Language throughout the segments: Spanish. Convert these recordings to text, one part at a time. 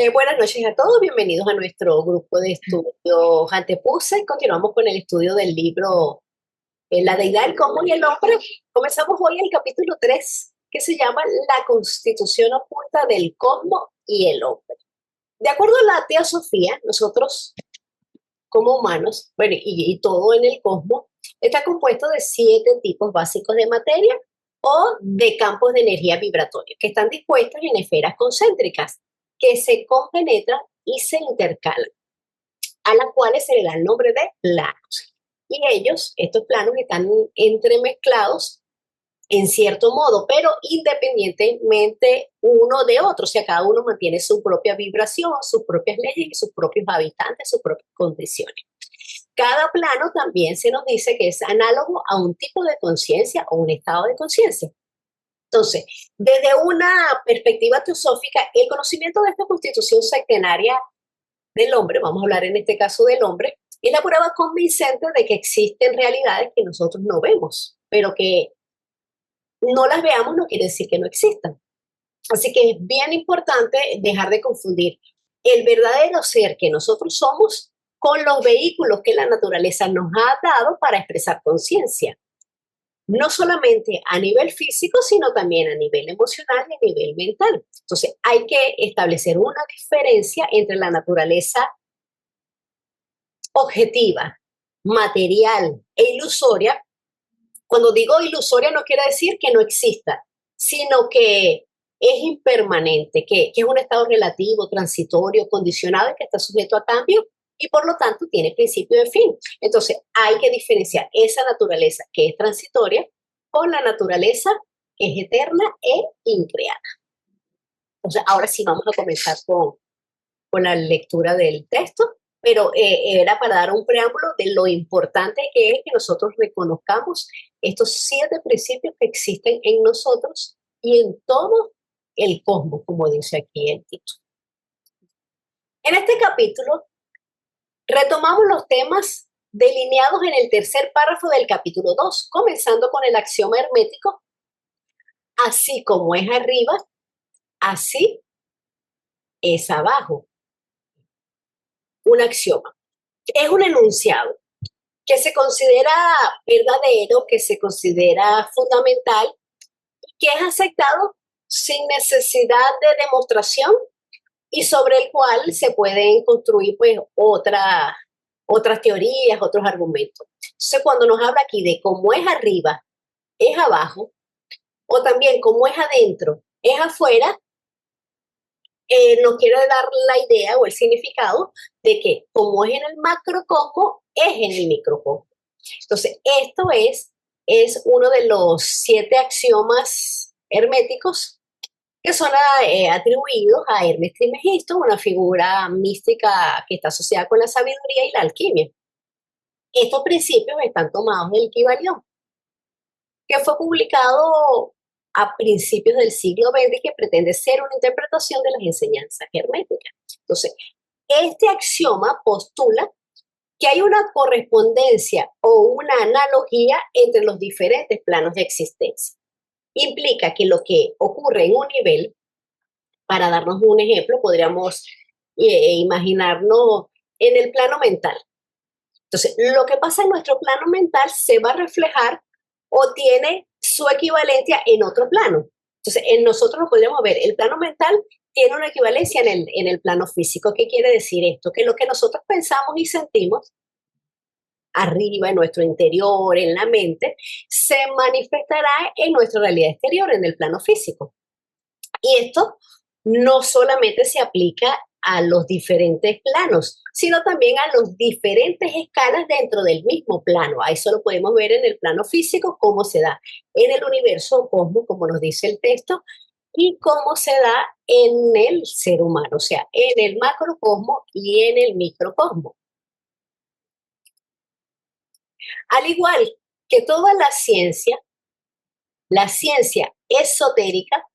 Buenas noches a todos, bienvenidos a nuestro grupo de estudios Antepuse. Continuamos con el estudio del libro La deidad, el cosmos y el hombre. Comenzamos hoy el capítulo 3, que se llama La constitución oculta del cosmos y el hombre. De acuerdo a la teosofía, nosotros como humanos, bueno, y todo en el cosmos, está compuesto de 7 tipos básicos de materia o de campos de energía vibratoria, que están dispuestos en esferas concéntricas, que se compenetran y se intercalan, a las cuales se le da el nombre de planos. Y ellos, estos planos, están entremezclados en cierto modo, pero independientemente uno de otro. O sea, cada uno mantiene su propia vibración, sus propias leyes y sus propios habitantes, sus propias condiciones. Cada plano también se nos dice que es análogo a un tipo de conciencia o un estado de conciencia. Entonces, desde una perspectiva teosófica, el conocimiento de esta constitución sectenaria del hombre, vamos a hablar en este caso del hombre, es la prueba convincente de que existen realidades que nosotros no vemos, pero que no las veamos no quiere decir que no existan. Así que es bien importante dejar de confundir el verdadero ser que nosotros somos con los vehículos que la naturaleza nos ha dado para expresar conciencia. No solamente a nivel físico, sino también a nivel emocional y a nivel mental. Entonces, hay que establecer una diferencia entre la naturaleza objetiva, material e ilusoria. Cuando digo ilusoria no quiere decir que no exista, sino que es impermanente, que es un estado relativo, transitorio, condicionado y que está sujeto a cambio y por lo tanto tiene principio de fin. Entonces hay que diferenciar esa naturaleza que es transitoria con la naturaleza que es eterna e increada. Entonces ahora sí vamos a comenzar con la lectura del texto, pero era para dar un preámbulo de lo importante que es que nosotros reconozcamos estos 7 principios que existen en nosotros y en todo el cosmos, como dice aquí el título. En este capítulo retomamos los temas delineados en el tercer párrafo del capítulo 2, comenzando con el axioma hermético, así como es arriba, así es abajo. Un axioma. Es un enunciado que se considera verdadero, que se considera fundamental, que es aceptado sin necesidad de demostración y sobre el cual se pueden construir pues otras teorías, otros argumentos. Entonces, cuando nos habla aquí de cómo es arriba, es abajo, o también cómo es adentro, es afuera, nos quiere dar la idea o el significado de que como es en el macrocosmo, es en el microcosmo. Entonces, esto es uno de los 7 axiomas herméticos que son atribuidos a Hermes Trismegisto, una figura mística que está asociada con la sabiduría y la alquimia. Estos principios están tomados del Kybalión, que fue publicado a principios del siglo XX y que pretende ser una interpretación de las enseñanzas herméticas. Entonces, este axioma postula que hay una correspondencia o una analogía entre los diferentes planos de existencia. Implica que lo que ocurre en un nivel, para darnos un ejemplo, podríamos imaginarnos en el plano mental. Entonces, lo que pasa en nuestro plano mental se va a reflejar o tiene su equivalencia en otro plano. Entonces, en nosotros lo podríamos ver, el plano mental tiene una equivalencia en el plano físico. ¿Qué quiere decir esto? Que lo que nosotros pensamos y sentimos arriba, en nuestro interior, en la mente, se manifestará en nuestra realidad exterior, en el plano físico. Y esto no solamente se aplica a los diferentes planos, sino también a las diferentes escalas dentro del mismo plano. A eso lo podemos ver en el plano físico, cómo se da en el universo cosmos, como nos dice el texto, y cómo se da en el ser humano, o sea, en el macrocosmo y en el microcosmo. Al igual que toda la ciencia esotérica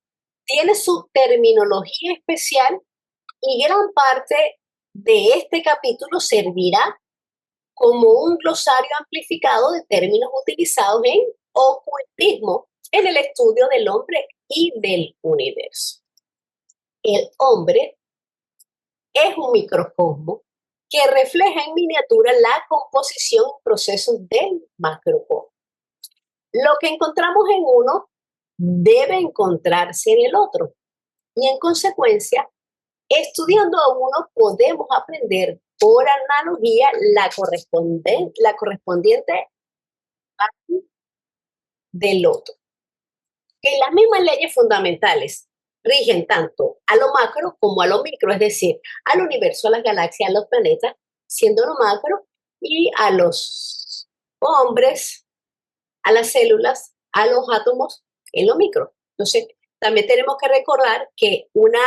tiene su terminología especial y gran parte de este capítulo servirá como un glosario amplificado de términos utilizados en ocultismo en el estudio del hombre y del universo. El hombre es un microcosmo que refleja en miniatura la composición y procesos del macrocosmo. Lo que encontramos en uno debe encontrarse en el otro. Y en consecuencia, estudiando a uno podemos aprender por analogía la correspondiente del otro. Que las mismas leyes fundamentales rigen tanto a lo macro como a lo micro, es decir, al universo, a las galaxias, a los planetas, siendo lo macro, y a los hombres, a las células, a los átomos en lo micro. Entonces, también tenemos que recordar que una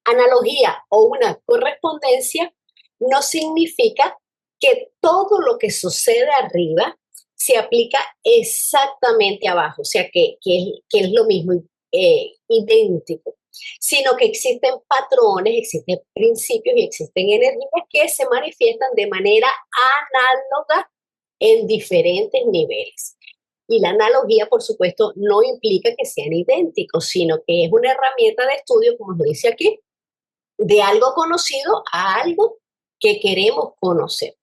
analogía o una correspondencia no significa que todo lo que sucede arriba se aplica exactamente abajo, o sea, que es lo mismo, idéntico, sino que existen patrones, existen principios y existen energías que se manifiestan de manera análoga en diferentes niveles. Y la analogía, por supuesto, no implica que sean idénticos, sino que es una herramienta de estudio, como lo dice aquí, de algo conocido a algo que queremos conocer.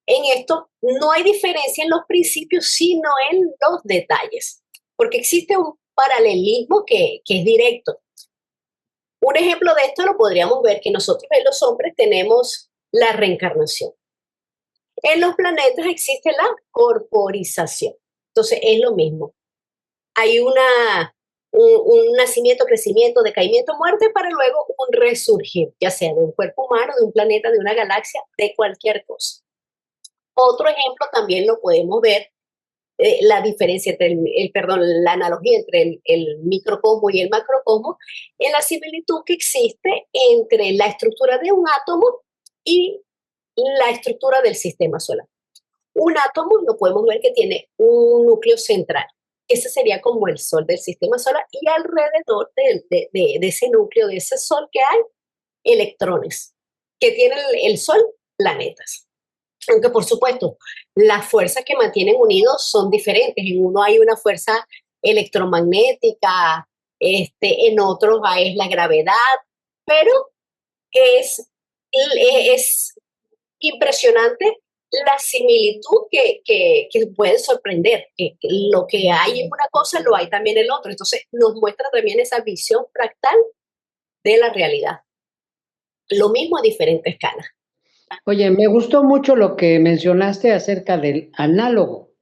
En esto no hay diferencia en los principios, sino en los detalles, porque existe un paralelismo que es directo. Un ejemplo de esto lo podríamos ver que nosotros en los hombres tenemos la reencarnación. En los planetas existe la corporización. Entonces es lo mismo. Hay un nacimiento, crecimiento, decaimiento, muerte, para luego un resurgir, ya sea de un cuerpo humano, de un planeta, de una galaxia, de cualquier cosa. Otro ejemplo también lo podemos ver, la diferencia entre la analogía entre el microcosmo y el macrocosmo, en la similitud que existe entre la estructura de un átomo y la estructura del sistema solar. Un átomo lo podemos ver que tiene un núcleo central. Ese sería como el sol del sistema solar, y alrededor de ese núcleo, de ese sol, que hay electrones, que tiene el sol, planetas. Aunque, por supuesto, las fuerzas que mantienen unidos son diferentes. En uno hay una fuerza electromagnética, en otros es la gravedad, pero es impresionante la similitud que puede sorprender, que lo que hay en una cosa lo hay también en el otro. Entonces nos muestra también esa visión fractal de la realidad. Lo mismo a diferentes escalas. Oye, me gustó mucho lo que mencionaste acerca del análogo,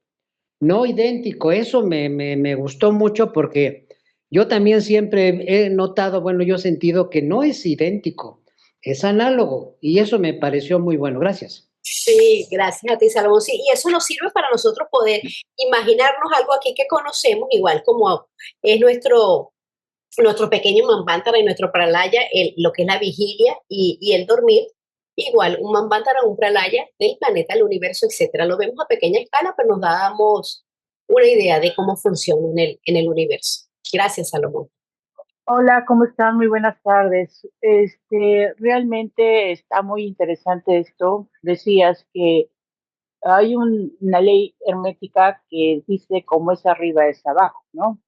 no idéntico. Eso me gustó mucho porque yo también siempre he notado, bueno, yo he sentido que no es idéntico, es análogo, y eso me pareció muy bueno. Gracias. Sí, gracias a ti, Salomón. Sí, y eso nos sirve para nosotros poder imaginarnos algo aquí que conocemos, igual como es nuestro pequeño Manvantara y nuestro Pralaya, lo que es la vigilia y el dormir. Igual, un Manvantara, un Pralaya del planeta, el universo, etcétera. Lo vemos a pequeña escala, pero nos damos una idea de cómo funciona en el universo. Gracias, Salomón. Hola, ¿cómo están? Muy buenas tardes. Realmente está muy interesante esto. Decías que hay una ley hermética que dice cómo es arriba es abajo, ¿no?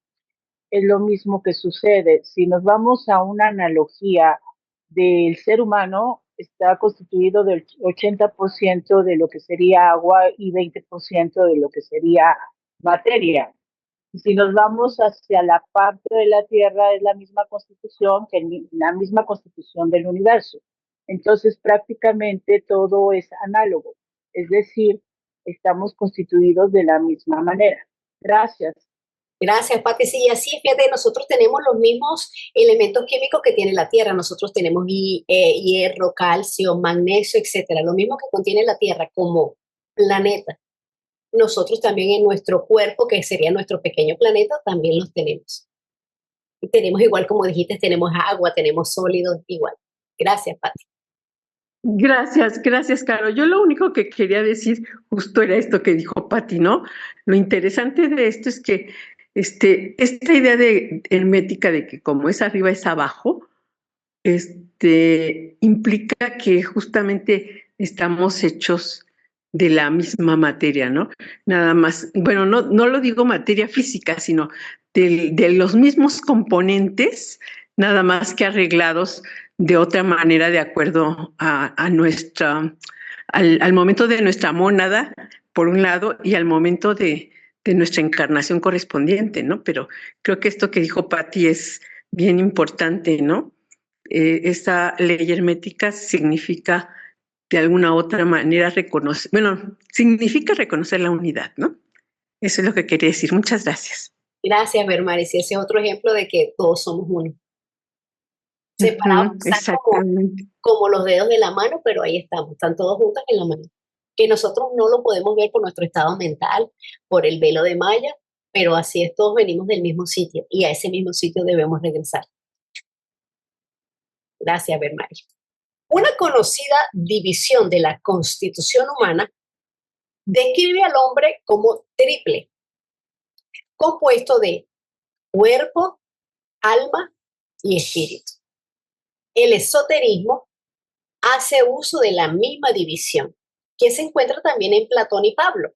Es lo mismo que sucede. Si nos vamos a una analogía del ser humano, está constituido del 80% de lo que sería agua y 20% de lo que sería materia. Si nos vamos hacia la parte de la Tierra, es la misma constitución que la misma constitución del universo. Entonces, prácticamente todo es análogo, es decir, estamos constituidos de la misma manera. Gracias. Gracias, Pati. Sí, así, fíjate, nosotros tenemos los mismos elementos químicos que tiene la Tierra. Nosotros tenemos hierro, calcio, magnesio, etcétera. Lo mismo que contiene la Tierra como planeta. Nosotros también en nuestro cuerpo, que sería nuestro pequeño planeta, también los tenemos. Y tenemos igual, como dijiste, tenemos agua, tenemos sólidos, igual. Gracias, Pati. Gracias, Caro. Yo lo único que quería decir justo era esto que dijo Pati, ¿no? Lo interesante de esto es que esta idea de hermética de que como es arriba es abajo, implica que justamente estamos hechos de la misma materia, ¿no? Nada más, bueno, no lo digo materia física, sino de los mismos componentes, nada más que arreglados de otra manera de acuerdo a nuestra, al momento de nuestra mónada, por un lado, y al momento de nuestra encarnación correspondiente, ¿no? Pero creo que esto que dijo Patti es bien importante, ¿no? Esta ley hermética significa de alguna otra manera reconocer, bueno, significa reconocer la unidad, ¿no? Eso es lo que quería decir. Muchas gracias. Gracias, Bermaris. Ese es otro ejemplo de que todos somos uno. Separados quizás Exactamente. como los dedos de la mano, pero ahí estamos, están todos juntos en la mano. Que nosotros no lo podemos ver por nuestro estado mental, por el velo de Maya, pero así es, todos venimos del mismo sitio y a ese mismo sitio debemos regresar. Gracias, Bermaris. Una conocida división de la constitución humana describe al hombre como triple, compuesto de cuerpo, alma y espíritu. El esoterismo hace uso de la misma división, que se encuentra también en Platón y Pablo,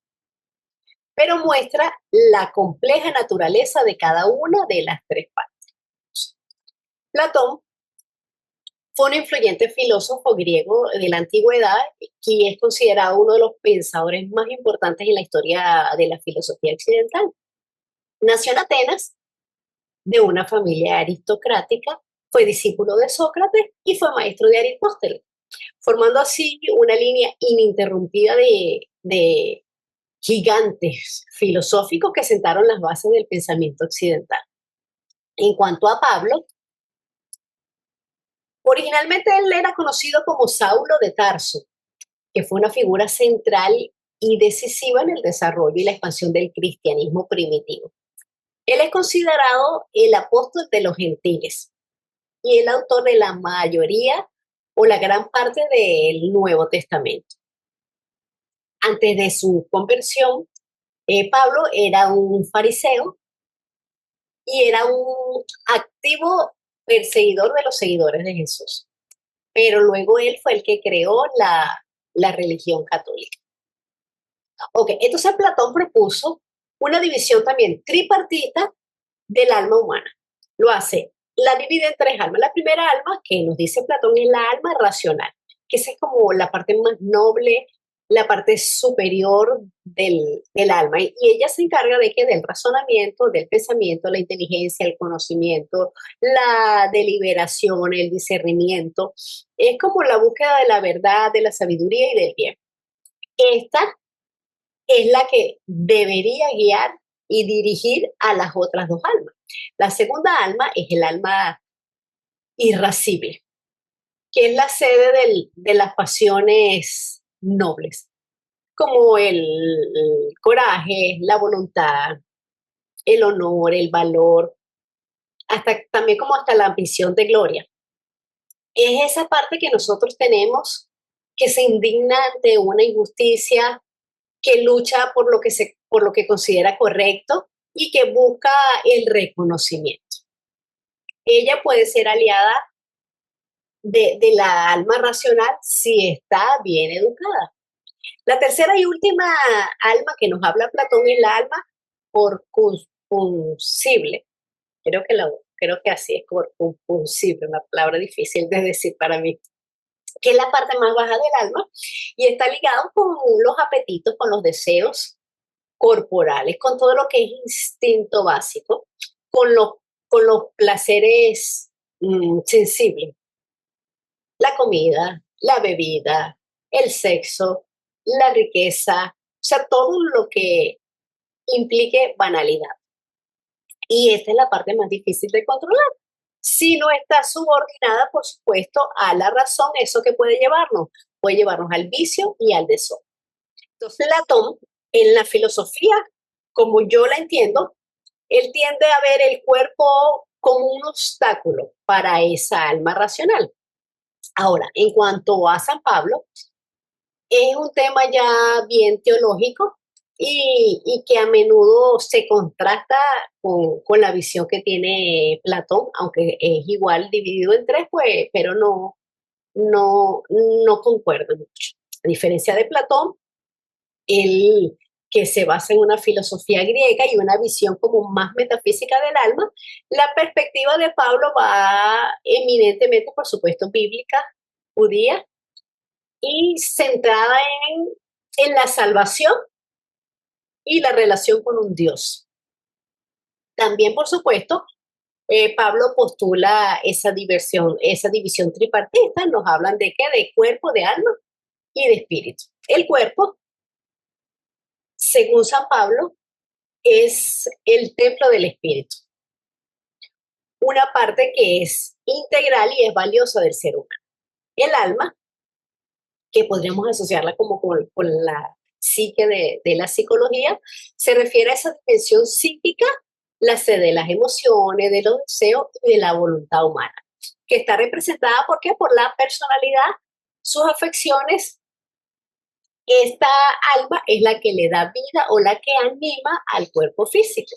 pero muestra la compleja naturaleza de cada una de las tres partes. Platón fue un influyente filósofo griego de la antigüedad y es considerado uno de los pensadores más importantes en la historia de la filosofía occidental. Nació en Atenas de una familia aristocrática, fue discípulo de Sócrates y fue maestro de Aristóteles, formando así una línea ininterrumpida de gigantes filosóficos que sentaron las bases del pensamiento occidental. En cuanto a Pablo, originalmente él era conocido como Saulo de Tarso, que fue una figura central y decisiva en el desarrollo y la expansión del cristianismo primitivo. Él es considerado el apóstol de los gentiles y el autor de la mayoría o la gran parte del Nuevo Testamento. Antes de su conversión, Pablo era un fariseo y era un activo perseguidor de los seguidores de Jesús. Pero luego él fue el que creó la religión católica. Ok, entonces Platón propuso una división también tripartita del alma humana. Lo hace, la divide en tres almas. La primera alma, que nos dice Platón, es la alma racional, que esa es como la parte más noble, la parte superior del alma. Y ella se encarga de que del razonamiento, del pensamiento, la inteligencia, el conocimiento, la deliberación, el discernimiento. Es como la búsqueda de la verdad, de la sabiduría y del bien. Esta es la que debería guiar y dirigir a las otras dos almas. La segunda alma es el alma irascible, que es la sede de las pasiones nobles, como el coraje, la voluntad, el honor, el valor, también como hasta la ambición de gloria. Es esa parte que nosotros tenemos que se indigna ante una injusticia, que lucha por lo que considera correcto y que busca el reconocimiento. Ella puede ser aliada de la alma racional si está bien educada. La tercera y última alma que nos habla Platón es la alma corpuscible. Creo que así es, corpuscible, una palabra difícil de decir para mí, que es la parte más baja del alma y está ligado con los apetitos, con los deseos corporales, con todo lo que es instinto básico, con los placeres sensibles, la comida, la bebida, el sexo, la riqueza, o sea, todo lo que implique banalidad. Y esta es la parte más difícil de controlar. Si no está subordinada, por supuesto, a la razón, eso que puede llevarnos al vicio y al desorden. Entonces, Platón, en la filosofía, como yo la entiendo, él tiende a ver el cuerpo como un obstáculo para esa alma racional. Ahora, en cuanto a San Pablo, es un tema ya bien teológico y que a menudo se contrasta con la visión que tiene Platón, aunque es igual dividido en tres, pues, pero no concuerdan mucho. A diferencia de Platón, él que se basa en una filosofía griega y una visión como más metafísica del alma, la perspectiva de Pablo va eminentemente, por supuesto, bíblica, judía, y centrada en la salvación y la relación con un Dios. También, por supuesto, Pablo postula esa división tripartita, nos hablan de qué, de cuerpo, de alma y de espíritu. El cuerpo, según San Pablo, es el templo del espíritu, una parte que es integral y es valiosa del ser humano. El alma, que podríamos asociarla como con la psique de la psicología, se refiere a esa dimensión psíquica, la sede de las emociones, de los deseos y de la voluntad humana, que está representada ¿por qué? Por la personalidad, sus afecciones. Esta alma es la que le da vida o la que anima al cuerpo físico.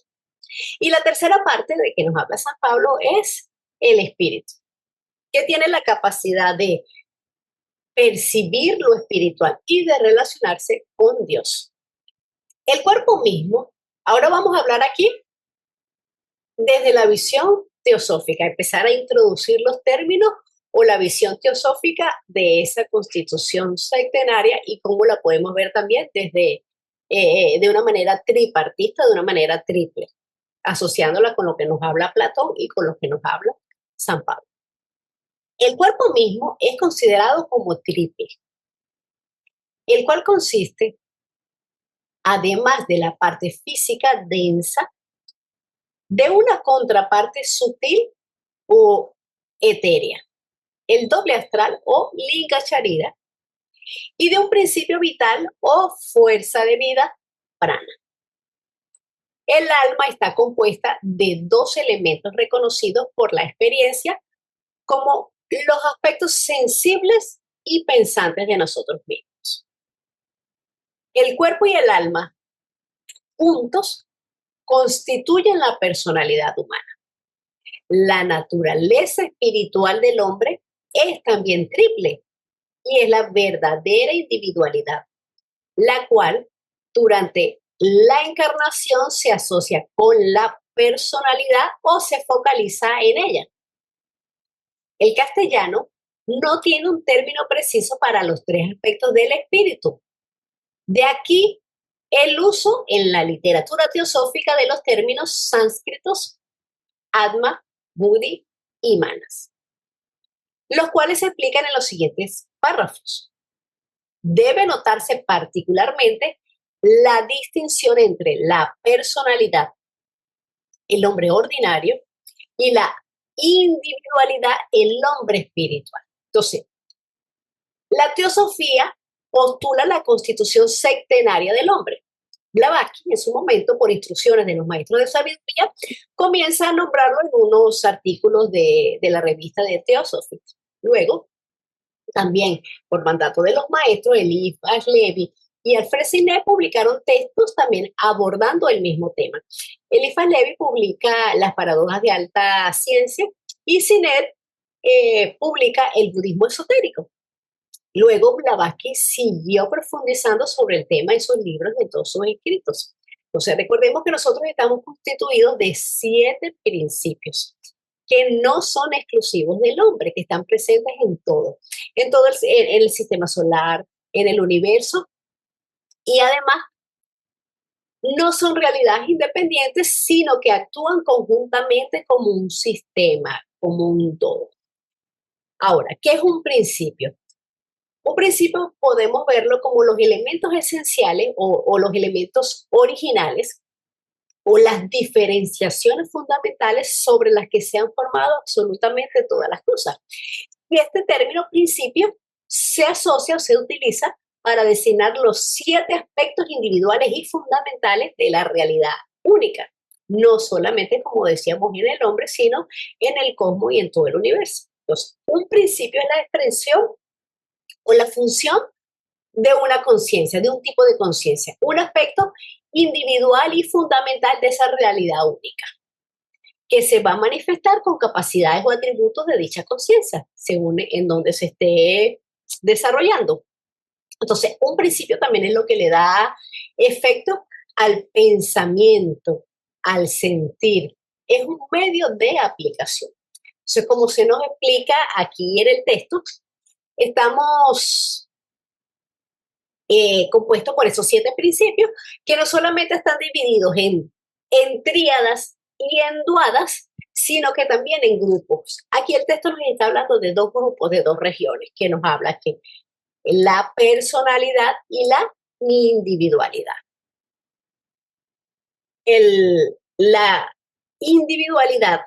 Y la tercera parte de que nos habla San Pablo es el espíritu, que tiene la capacidad de percibir lo espiritual y de relacionarse con Dios. El cuerpo mismo, ahora vamos a hablar aquí desde la visión teosófica, empezar a introducir los términos o la visión teosófica de esa constitución sectenaria y cómo la podemos ver también desde de una manera tripartita, de una manera triple, asociándola con lo que nos habla Platón y con lo que nos habla San Pablo. El cuerpo mismo es considerado como triple, el cual consiste, además de la parte física densa, de una contraparte sutil o etérea, el doble astral o linga charira, y de un principio vital o fuerza de vida, prana. El alma está compuesta de dos elementos reconocidos por la experiencia como los aspectos sensibles y pensantes de nosotros mismos. El cuerpo y el alma juntos constituyen la personalidad humana. La naturaleza espiritual del hombre es también triple y es la verdadera individualidad, la cual durante la encarnación se asocia con la personalidad o se focaliza en ella. El castellano no tiene un término preciso para los tres aspectos del espíritu. De aquí el uso en la literatura teosófica de los términos sánscritos Atma, Buddhi y Manas, los cuales se explican en los siguientes párrafos. Debe notarse particularmente la distinción entre la personalidad, el hombre ordinario, y la individualidad, el hombre espiritual. Entonces, la teosofía postula la constitución sectenaria del hombre. Blavatsky, en su momento, por instrucciones de los maestros de sabiduría, comienza a nombrarlo en unos artículos de la revista de Theosophy. Luego, también por mandato de los maestros, Eliphas Levi y Alfred Sinet publicaron textos también abordando el mismo tema. Eliphas Levi publica Las paradojas de alta ciencia y Sinet publica El budismo esotérico. Luego Blavatsky siguió profundizando sobre el tema en sus libros y en todos sus escritos. Entonces recordemos que nosotros estamos constituidos de 7 principios que no son exclusivos del hombre, que están presentes en todo en el sistema solar, en el universo, y además no son realidades independientes, sino que actúan conjuntamente como un sistema, como un todo. Ahora, ¿qué es un principio? Un principio podemos verlo como los elementos esenciales o los elementos originales o las diferenciaciones fundamentales sobre las que se han formado absolutamente todas las cosas. Y este término principio se asocia o se utiliza para designar los 7 aspectos individuales y fundamentales de la realidad única, no solamente, como decíamos, en el hombre, sino en el cosmos y en todo el universo. Entonces, un principio es la expresión o la función de una conciencia, de un tipo de conciencia, un aspecto individual y fundamental de esa realidad única, que se va a manifestar con capacidades o atributos de dicha conciencia, según en donde se esté desarrollando. Entonces, un principio también es lo que le da efecto al pensamiento, al sentir. Es un medio de aplicación. Entonces, como se nos explica aquí en el texto, estamos compuestos por esos 7 principios que no solamente están divididos en tríadas y en duadas, sino que también en grupos. Aquí el texto nos está hablando de 2 grupos, de 2 regiones, que nos habla que la personalidad y la individualidad. La individualidad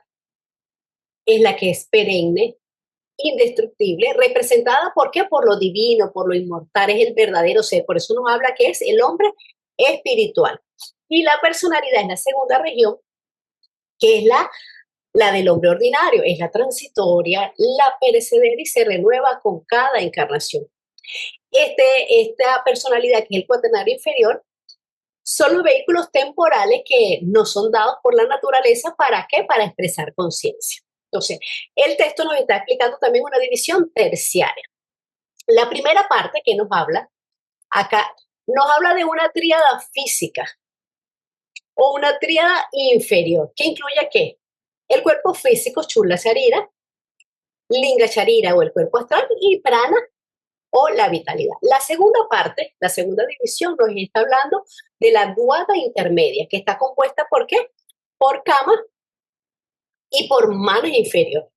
es la que es perenne, indestructible, representada ¿por qué? Por lo divino, por lo inmortal, es el verdadero ser. Por eso nos habla que es el hombre espiritual. Y la personalidad es la segunda región, que es la del hombre ordinario, es la transitoria, la perecedera y se renueva con cada encarnación. Esta personalidad, que es el cuaternario inferior, son los vehículos temporales que nos son dados por la naturaleza. ¿Para qué? Para expresar conciencia. Entonces, el texto nos está explicando también una división terciaria. La primera parte que nos habla acá, nos habla de una tríada física o una tríada inferior, que incluye ¿qué? El cuerpo físico, Chula Sharira, Linga Sharira o el cuerpo astral y Prana o la vitalidad. La segunda parte, la segunda división, nos está hablando de la duada intermedia, que está compuesta ¿por qué? Por Kama y por Manas inferior.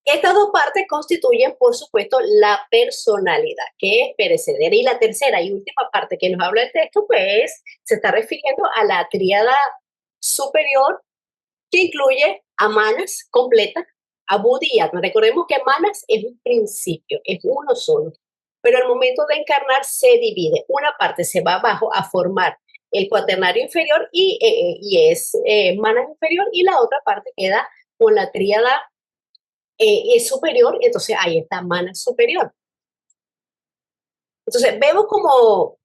Estas 2 partes constituyen, por supuesto, la personalidad, que es perecedera. Y la tercera y última parte que nos habla el texto, pues, se está refiriendo a la tríada superior, que incluye a Manas completa, a Buddhi y Atma. Recordemos que Manas es un principio, es uno solo. Pero al momento de encarnar se divide. Una parte se va abajo a formar el cuaternario inferior y es Manas inferior, y la otra parte queda con la tríada es superior, entonces ahí está Mana superior. Entonces vemos como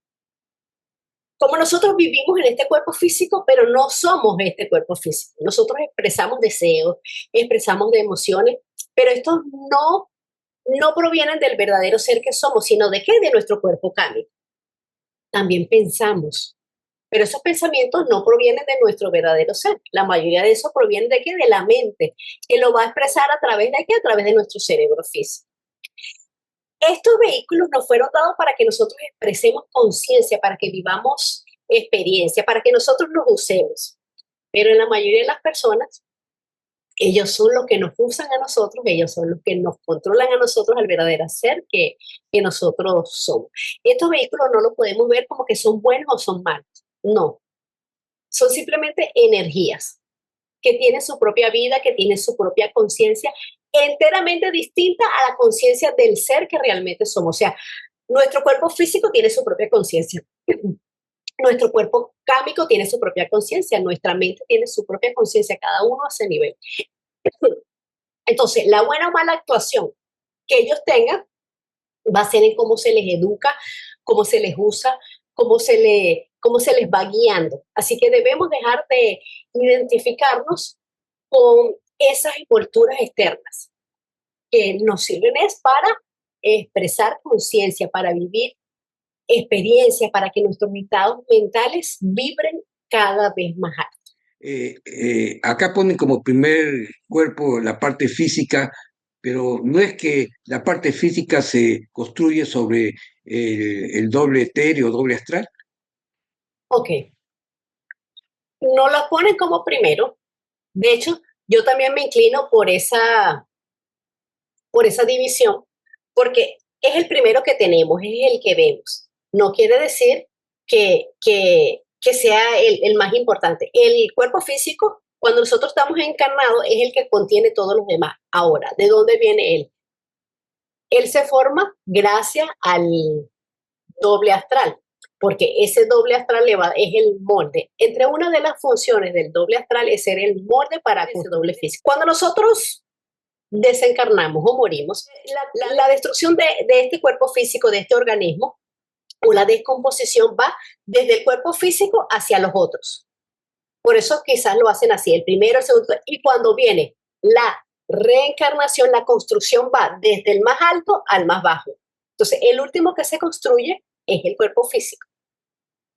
nosotros vivimos en este cuerpo físico, pero no somos este cuerpo físico. Nosotros expresamos deseos, expresamos de emociones, pero estos no provienen del verdadero ser que somos, sino de qué, de nuestro cuerpo kármico. También pensamos, pero esos pensamientos no provienen de nuestro verdadero ser. La mayoría de eso proviene de qué, de la mente, que lo va a expresar a través de qué, a través de nuestro cerebro físico. Estos vehículos nos fueron dados para que nosotros expresemos conciencia, para que vivamos experiencia, para que nosotros nos usemos. Pero en la mayoría de las personas, ellos son los que nos usan a nosotros, ellos son los que nos controlan a nosotros, al verdadero ser que nosotros somos. Estos vehículos no los podemos ver como que son buenos o son malos. No, son simplemente energías que tienen su propia vida, que tienen su propia conciencia, enteramente distinta a la conciencia del ser que realmente somos. O sea, nuestro cuerpo físico tiene su propia conciencia. Nuestro cuerpo kármico tiene su propia conciencia, nuestra mente tiene su propia conciencia, cada uno a ese nivel. Entonces, la buena o mala actuación que ellos tengan va a ser en cómo se les educa, cómo se les usa, cómo se les va guiando. Así que debemos dejar de identificarnos con esas envolturas externas que nos sirven es para expresar conciencia, para vivir experiencias, para que nuestros estados mentales vibren cada vez más alto. Acá ponen como primer cuerpo la parte física, pero no es que la parte física se construye sobre el doble etéreo, doble astral. Ok. No lo ponen como primero. De hecho, yo también me inclino por esa división, porque es el primero que tenemos, es el que vemos. No quiere decir que sea el más importante. El cuerpo físico, cuando nosotros estamos encarnados, es el que contiene todos los demás. Ahora, ¿de dónde viene él? Él se forma gracias al doble astral, porque ese doble astral es el molde. Entre una de las funciones del doble astral es ser el molde para ese doble físico. Cuando nosotros desencarnamos o morimos, la destrucción de este cuerpo físico, de este organismo, o la descomposición va desde el cuerpo físico hacia los otros. Por eso quizás lo hacen así, el primero, el segundo, y cuando viene la reencarnación, la construcción va desde el más alto al más bajo. Entonces, el último que se construye es el cuerpo físico.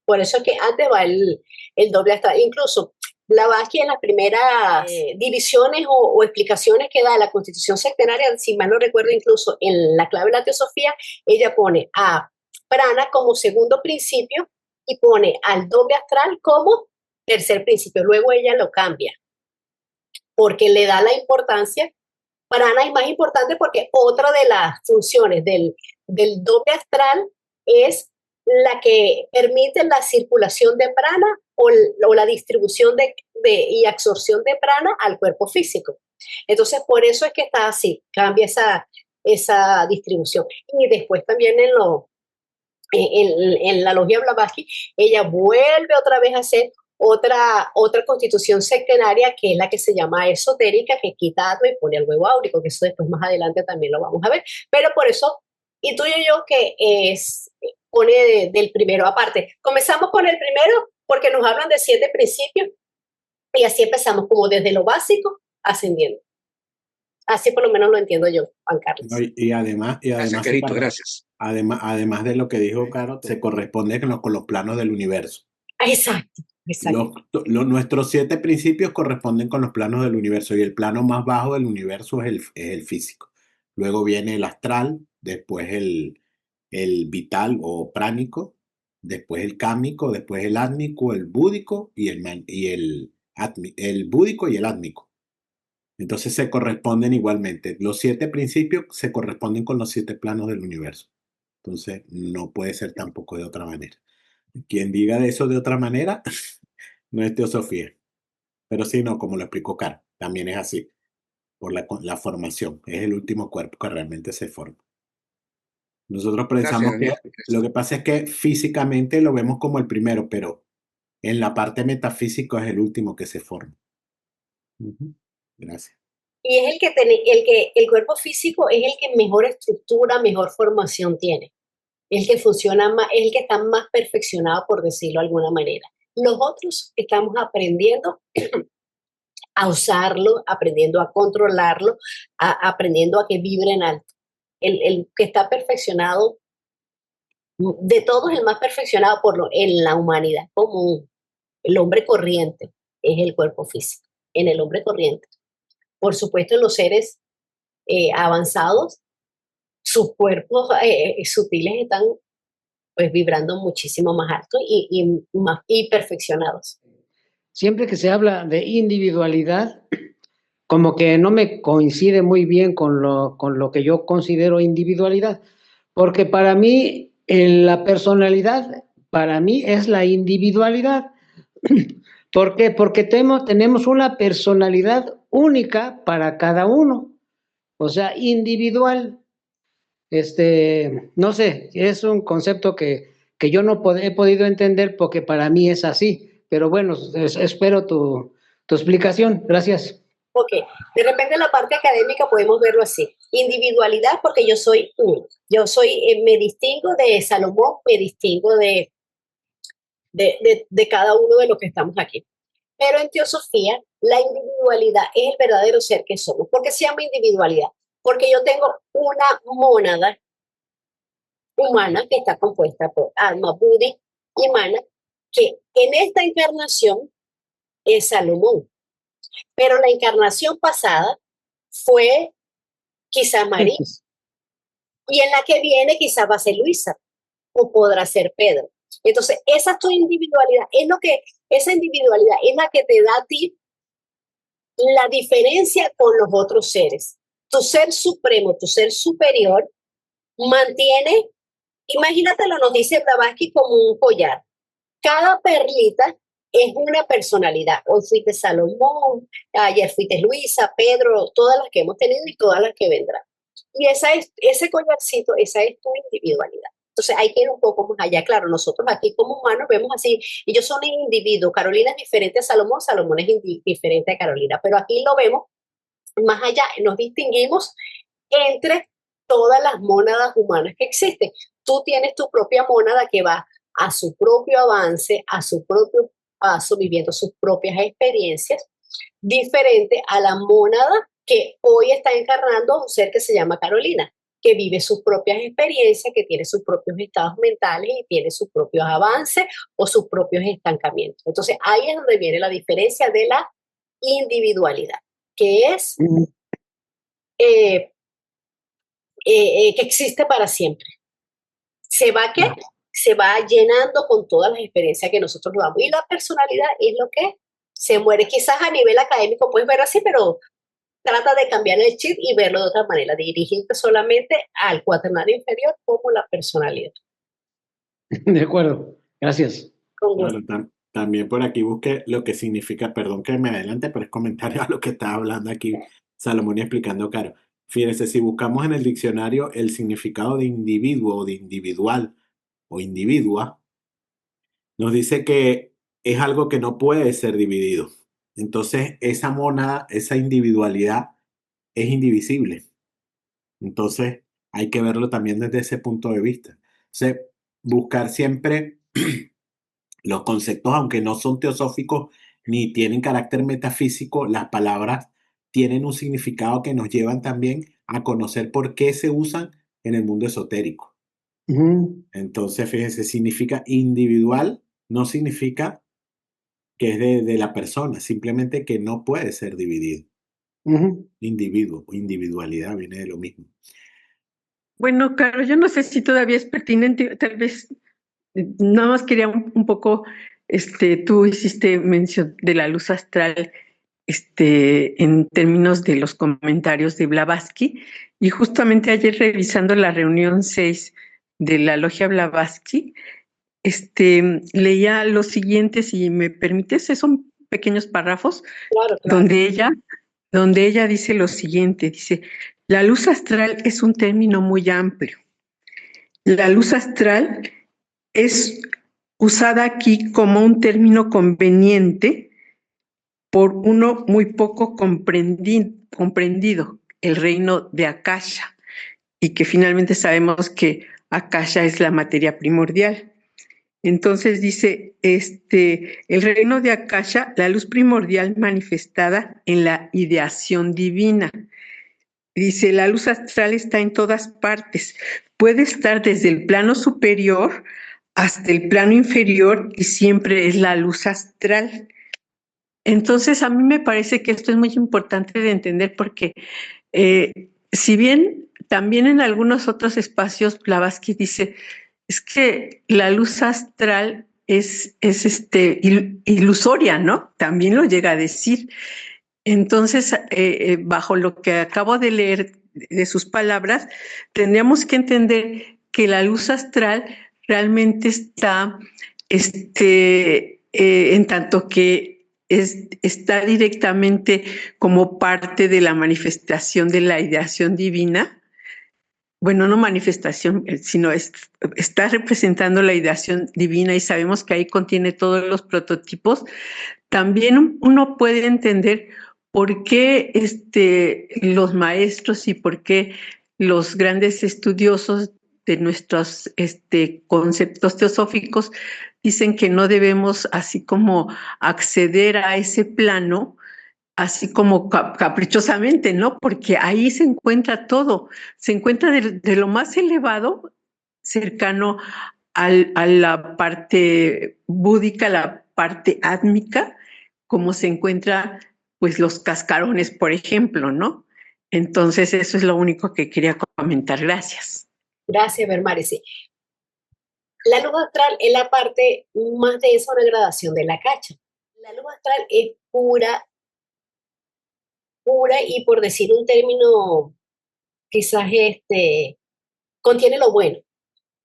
Por eso es que antes va el doble astral. Incluso Blavatsky en las primeras divisiones o explicaciones que da la Constitución Sectenaria, si mal no recuerdo, incluso en la clave de la teosofía, ella pone a prana como segundo principio y pone al doble astral como tercer principio. Luego ella lo cambia porque le da la importancia. Prana es más importante porque otra de las funciones del doble astral es la que permite la circulación de prana o la distribución y absorción de prana al cuerpo físico. Entonces, por eso es que está así, cambia esa distribución. Y después también en la logia Blavatsky, ella vuelve otra vez a hacer otra constitución sectenaria que es la que se llama esotérica, que quita atma y pone el huevo áurico, que eso después más adelante también lo vamos a ver. Pero por eso intuyo yo que pone del primero aparte. Comenzamos con el primero porque nos hablan de 7 principios y así empezamos como desde lo básico ascendiendo. Así por lo menos lo entiendo yo, Juan Carlos. Y además, Gracias, Carito, gracias. Además de lo que dijo Caro, se corresponde con los planos del universo. Exacto. Nuestros 7 principios corresponden con los planos del universo y el plano más bajo del universo es el físico. Luego viene el astral, después el vital o pránico, después el kámico, después el átmico, el búdico y el búdico y el átmico. Entonces se corresponden igualmente. Los 7 principios se corresponden con los 7 planos del universo. Entonces no puede ser tampoco de otra manera. Quien diga de eso de otra manera no es teosofía. Pero sí, no, como lo explicó Caro, también es así. Por la formación. Es el último cuerpo que realmente se forma. Nosotros pensamos Gracias, que lo que pasa es que físicamente lo vemos como el primero, pero en la parte metafísica es el último que se forma. Gracias. Y es el cuerpo físico es el que mejor estructura, mejor formación tiene. El que funciona más, es el que está más perfeccionado, por decirlo de alguna manera. Los otros estamos aprendiendo a usarlo, aprendiendo a controlarlo, aprendiendo a que vibre en alto. El que está perfeccionado, de todos el más perfeccionado en la humanidad común, el hombre corriente, es el cuerpo físico, en el hombre corriente. Por supuesto, en los seres avanzados, sus cuerpos sutiles están pues vibrando muchísimo más alto y perfeccionados. Siempre que se habla de individualidad, como que no me coincide muy bien con lo que yo considero individualidad, porque para mí la personalidad, para mí es la individualidad. ¿Por qué? Porque tenemos una personalidad única para cada uno, o sea, individual. No sé, es un concepto que yo no he podido entender porque para mí es así, pero bueno, espero tu explicación. Gracias. Ok, de repente en la parte académica podemos verlo así, individualidad porque yo soy uno, me distingo de Salomón, me distingo de cada uno de los que estamos aquí. Pero en teosofía, la individualidad es el verdadero ser que somos. ¿Por qué se llama individualidad? Porque yo tengo una mónada humana que está compuesta por alma, buddhi y mana, que en esta encarnación es Salomón. Pero la encarnación pasada fue quizá María. Y en la que viene quizá va a ser Luisa o podrá ser Pedro. Entonces, esa es tu individualidad, esa individualidad es la que te da a ti la diferencia con los otros seres. Tu ser supremo, tu ser superior, mantiene, imagínatelo, nos dice Blavatsky, como un collar. Cada perlita es una personalidad. Hoy fuiste Salomón, ayer fuiste Luisa, Pedro, todas las que hemos tenido y todas las que vendrán. Y ese collarcito, esa es tu individualidad. Entonces hay que ir un poco más allá. Claro, nosotros aquí como humanos vemos así, ellos son individuos. Carolina es diferente a Salomón, Salomón es diferente a Carolina, pero aquí lo vemos más allá, nos distinguimos entre todas las mónadas humanas que existen. Tú tienes tu propia mónada que va a su propio avance, a su propio paso, viviendo sus propias experiencias, diferente a la mónada que hoy está encarnando un ser que se llama Carolina. que vive sus propias experiencias, que tiene sus propios estados mentales y tiene sus propios avances o sus propios estancamientos. Entonces, ahí es donde viene la diferencia de la individualidad, que es que existe para siempre. Se va ¿qué? Se va llenando con todas las experiencias que nosotros nos damos. Y la personalidad es lo que se muere. Quizás a nivel académico puedes ver así, pero trata de cambiar el chip y verlo de otra manera, dirigirte solamente al cuaternario inferior como la personalidad. De acuerdo, gracias. Con gusto. Claro, también por aquí busqué lo que significa, perdón que me adelante, pero es comentario a lo que estaba hablando aquí Salomón y explicando, Caro. Fíjense, si buscamos en el diccionario el significado de individuo o de individual o individua, nos dice que es algo que no puede ser dividido. Entonces, esa mónada, esa individualidad es indivisible. Entonces, hay que verlo también desde ese punto de vista. O sea, buscar siempre los conceptos, aunque no son teosóficos ni tienen carácter metafísico, las palabras tienen un significado que nos llevan también a conocer por qué se usan en el mundo esotérico. Entonces, fíjense, significa individual, no significa que es de la persona, simplemente que no puede ser dividido. Individuo o individualidad viene de lo mismo. Bueno, Caro, yo no sé si todavía es pertinente, tal vez nada más quería un poco, tú hiciste mención de la luz astral, en términos de los comentarios de Blavatsky, y justamente ayer revisando la reunión 6 de la Logia Blavatsky, leía lo siguiente, si me permites, son pequeños párrafos, Claro, claro. donde ella dice lo siguiente, dice, la luz astral es un término muy amplio. La luz astral es usada aquí como un término conveniente por uno muy poco comprendido, el reino de Akasha, y que finalmente sabemos que Akasha es la materia primordial. Entonces dice, el reino de Akasha, la luz primordial manifestada en la ideación divina. Dice, la luz astral está en todas partes. Puede estar desde el plano superior hasta el plano inferior y siempre es la luz astral. Entonces, a mí me parece que esto es muy importante de entender porque si bien también en algunos otros espacios Blavatsky dice, es que la luz astral es ilusoria, ¿no? También lo llega a decir. Entonces, bajo lo que acabo de leer de sus palabras, tendríamos que entender que la luz astral realmente está, en tanto que está directamente como parte de la manifestación de la ideación divina. Bueno, no manifestación, sino está representando la ideación divina y sabemos que ahí contiene todos los prototipos. También uno puede entender por qué los maestros y por qué los grandes estudiosos de nuestros conceptos teosóficos dicen que no debemos así como acceder a ese plano así como caprichosamente, ¿no? Porque ahí se encuentra todo, se encuentra de lo más elevado, cercano a la parte búdica, la parte átmica, como se encuentra pues los cascarones, por ejemplo, ¿no? Entonces eso es lo único que quería comentar. Gracias. Gracias, Bermari. Sí. La luz astral es la parte más densa de gradación de la cacha. La luz astral es pura y por decir un término, quizás contiene lo bueno,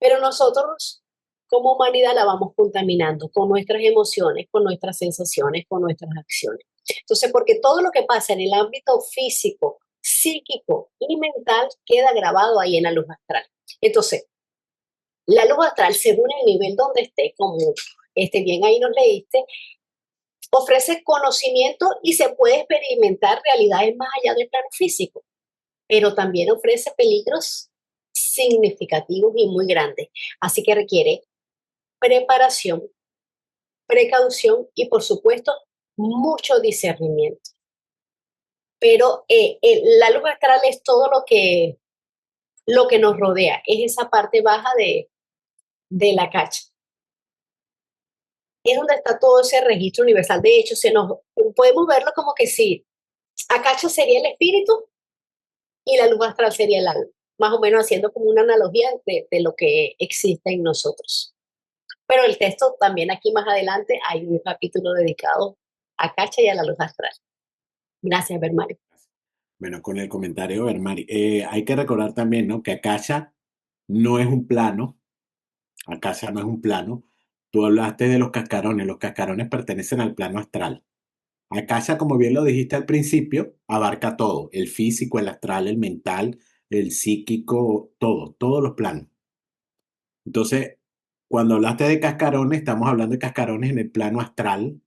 pero nosotros como humanidad la vamos contaminando con nuestras emociones, con nuestras sensaciones, con nuestras acciones. Entonces, porque todo lo que pasa en el ámbito físico, psíquico y mental queda grabado ahí en la luz astral. Entonces, la luz astral, según el nivel donde esté, como bien ahí nos leíste, ofrece conocimiento y se puede experimentar realidades más allá del plano físico, pero también ofrece peligros significativos y muy grandes. Así que requiere preparación, precaución y, por supuesto, mucho discernimiento. Pero la luz astral es todo lo que lo que nos rodea, es esa parte baja de la cacha. Es donde está todo ese registro universal. De hecho, podemos verlo como que sí, Acacha sería el espíritu y la luz astral sería el alma, más o menos haciendo como una analogía de lo que existe en nosotros. Pero el texto también aquí más adelante hay un capítulo dedicado a Acacha y a la luz astral. Gracias, Bermario. Bueno, con el comentario, Bermari, hay que recordar también, ¿no? Que Akasha no es un plano. Akasha no es un plano. Tú hablaste de los cascarones pertenecen al plano astral. Akasha, como bien lo dijiste al principio, abarca todo, el físico, el astral, el mental, el psíquico, todos los planos. Entonces, cuando hablaste de cascarones, estamos hablando de cascarones en el plano astral,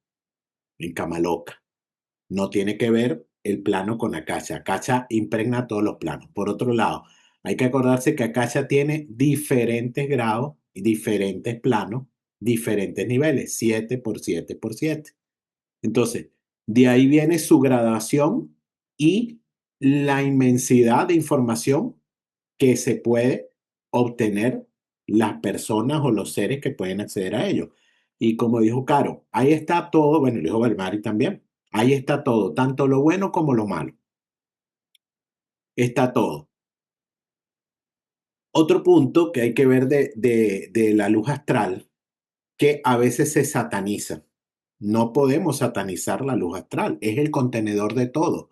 en Kamaloka. No tiene que ver el plano con Akasha. Akasha impregna todos los planos. Por otro lado, hay que acordarse que Akasha tiene diferentes grados, diferentes planos, diferentes niveles, 7 por 7 por 7. Entonces, de ahí viene su gradación y la inmensidad de información que se puede obtener las personas o los seres que pueden acceder a ello. Y como dijo Caro, ahí está todo, bueno, lo dijo Belmari también, ahí está todo, tanto lo bueno como lo malo. Está todo. Otro punto que hay que ver de la luz astral, que a veces se sataniza. No podemos satanizar la luz astral, es el contenedor de todo.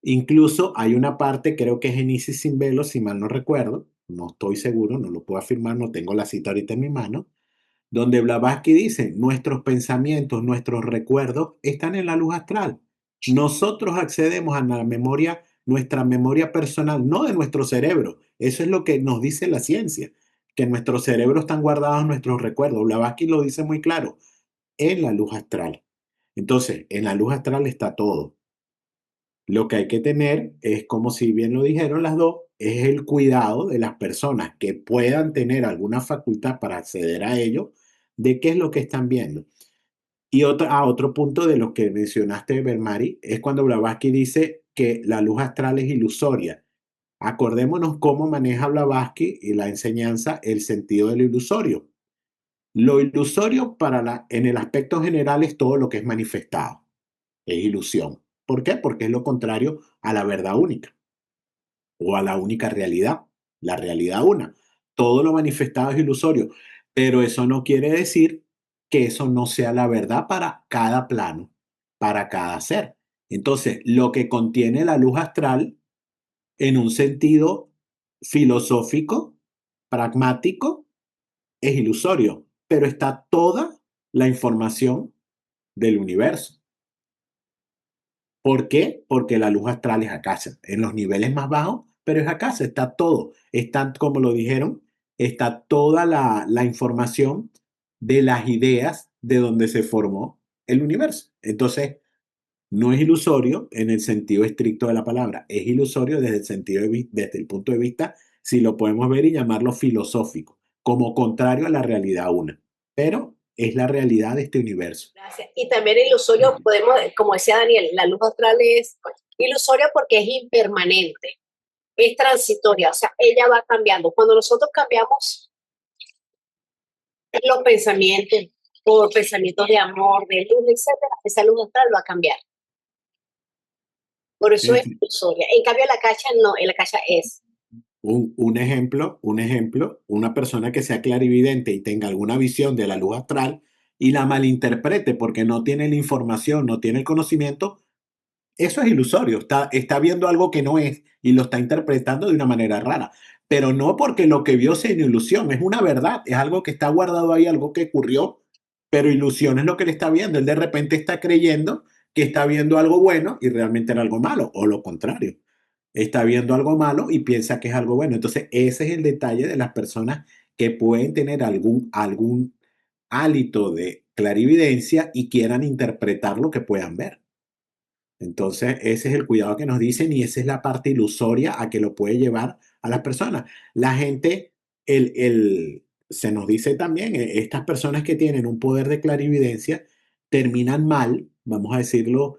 Incluso hay una parte, creo que es en Isis sin velo, si mal no recuerdo, no estoy seguro, no lo puedo afirmar, no tengo la cita ahorita en mi mano, donde Blavatsky dice, nuestros pensamientos, nuestros recuerdos están en la luz astral. Nosotros accedemos a la memoria, nuestra memoria personal, no de nuestro cerebro. Eso es lo que nos dice la ciencia, que en nuestro cerebro están guardados nuestros recuerdos. Blavatsky lo dice muy claro, en la luz astral. Entonces, en la luz astral está todo. Lo que hay que tener es, como si bien lo dijeron las dos, es el cuidado de las personas que puedan tener alguna facultad para acceder a ello, de qué es lo que están viendo. Y otro punto de lo que mencionaste, Bermari, es cuando Blavatsky dice que la luz astral es ilusoria. Acordémonos cómo maneja Blavatsky y la enseñanza el sentido de lo ilusorio. Lo ilusorio en el aspecto general es todo lo que es manifestado, es ilusión. ¿Por qué? Porque es lo contrario a la verdad única o a la única realidad, la realidad una. Todo lo manifestado es ilusorio, pero eso no quiere decir que eso no sea la verdad para cada plano, para cada ser. Entonces, lo que contiene la luz astral en un sentido filosófico, pragmático, es ilusorio, pero está toda la información del universo. ¿Por qué? Porque la luz astral es Akasha. En los niveles más bajos, pero es Akasha, está todo. Está, como lo dijeron, está toda la información de las ideas de donde se formó el universo. Entonces, no es ilusorio en el sentido estricto de la palabra, es ilusorio desde el sentido desde el punto de vista, si lo podemos ver y llamarlo filosófico, como contrario a la realidad una. Pero es la realidad de este universo. Gracias. Y también ilusorio, podemos, como decía Daniel, la luz astral es ilusoria porque es impermanente, es transitoria, o sea, ella va cambiando. Cuando nosotros cambiamos los pensamientos por pensamientos de amor, de luz, etcétera, esa luz astral va a cambiar. Por eso es ilusoria. En cambio, la cacha no, en la cacha es. Un ejemplo, una persona que sea clarividente y tenga alguna visión de la luz astral y la malinterprete porque no tiene la información, no tiene el conocimiento, eso es ilusorio, está viendo algo que no es y lo está interpretando de una manera rara, pero no porque lo que vio sea una ilusión, es una verdad, es algo que está guardado ahí, algo que ocurrió, pero ilusión es lo que le está viendo, él de repente está creyendo que está viendo algo bueno y realmente era algo malo, o lo contrario, está viendo algo malo y piensa que es algo bueno. Entonces, ese es el detalle de las personas que pueden tener algún hálito de clarividencia y quieran interpretar lo que puedan ver. Entonces, ese es el cuidado que nos dicen y esa es la parte ilusoria a que lo puede llevar a las personas. La gente, se nos dice también, estas personas que tienen un poder de clarividencia terminan mal, vamos a decirlo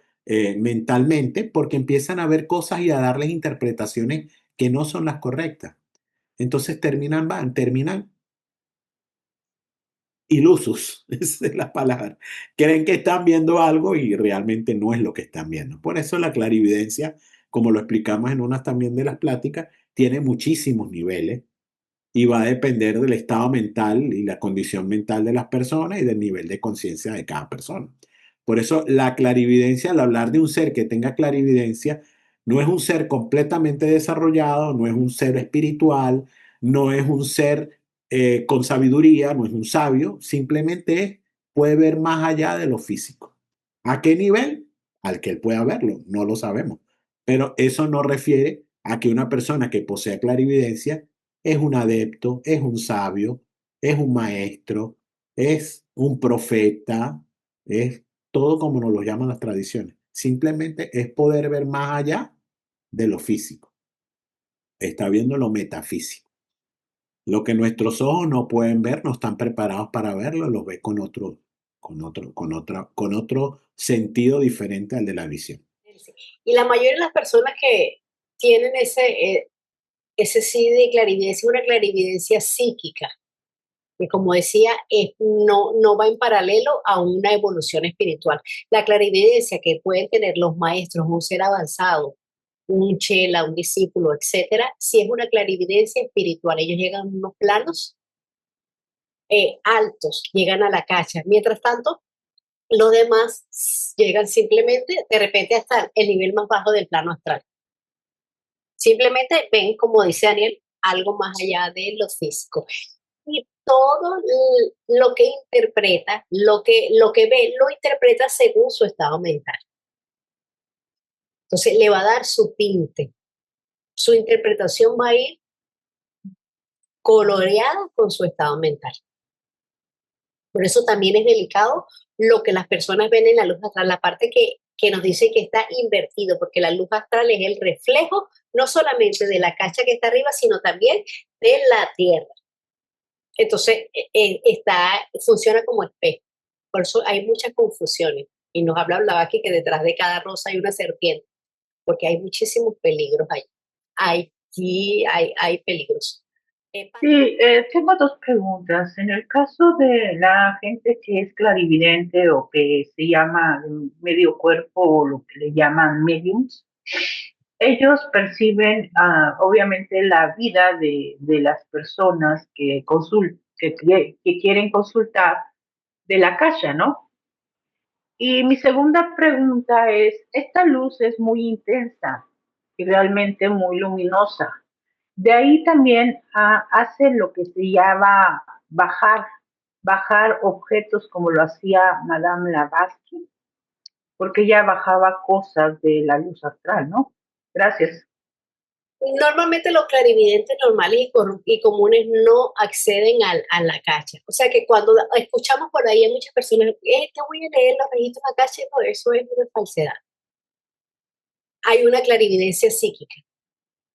mentalmente, porque empiezan a ver cosas y a darles interpretaciones que no son las correctas. Entonces terminan ilusos, esa es la palabra. Creen que están viendo algo y realmente no es lo que están viendo. Por eso la clarividencia, como lo explicamos en unas también de las pláticas, tiene muchísimos niveles y va a depender del estado mental y la condición mental de las personas y del nivel de conciencia de cada persona. Por eso la clarividencia, al hablar de un ser que tenga clarividencia, no es un ser completamente desarrollado, no es un ser espiritual, no es un ser con sabiduría, no es un sabio, simplemente puede ver más allá de lo físico. ¿A qué nivel? Al que él pueda verlo, no lo sabemos. Pero eso no refiere a que una persona que posea clarividencia es un adepto, es un sabio, es un maestro, es un profeta, es todo como nos lo llaman las tradiciones. Simplemente es poder ver más allá de lo físico. Está viendo lo metafísico. Lo que nuestros ojos no pueden ver, no están preparados para verlo, lo ve con otro sentido diferente al de la visión. Y la mayoría de las personas que tienen ese sí de clarividencia, es una clarividencia psíquica, que como decía, no va en paralelo a una evolución espiritual. La clarividencia que pueden tener los maestros, un ser avanzado, un chela, un discípulo, etcétera, sí es una clarividencia espiritual. Ellos llegan a unos planos altos, llegan a la cacha. Mientras tanto, los demás llegan simplemente, de repente, hasta el nivel más bajo del plano astral. Simplemente ven, como dice Daniel, algo más allá de lo físico. Y todo lo que interpreta, lo que ve, lo interpreta según su estado mental. Entonces le va a dar su tinte. Su interpretación va a ir coloreada con su estado mental. Por eso también es delicado lo que las personas ven en la luz astral, la parte que nos dice que está invertido, porque la luz astral es el reflejo no solamente de la cacha que está arriba, sino también de la Tierra. Entonces, funciona como espejo. Por eso hay muchas confusiones. Y nos habla Blavatsky que detrás de cada rosa hay una serpiente, porque hay muchísimos peligros ahí. Sí, hay peligros. Sí, tengo dos preguntas. En el caso de la gente que es clarividente o que se llama medio cuerpo o lo que le llaman mediums, ellos perciben obviamente la vida de las personas que quieren consultar de la calle, ¿no? Y mi segunda pregunta es, esta luz es muy intensa y realmente muy luminosa. De ahí también hace lo que se llama bajar objetos como lo hacía Madame Blavatsky, porque ella bajaba cosas de la luz astral, ¿no? Gracias. Normalmente los clarividentes normales y comunes no acceden a la cacha. O sea que cuando escuchamos por ahí a muchas personas, te voy a leer los registros de la cacha, no, eso es una falsedad. Hay una clarividencia psíquica.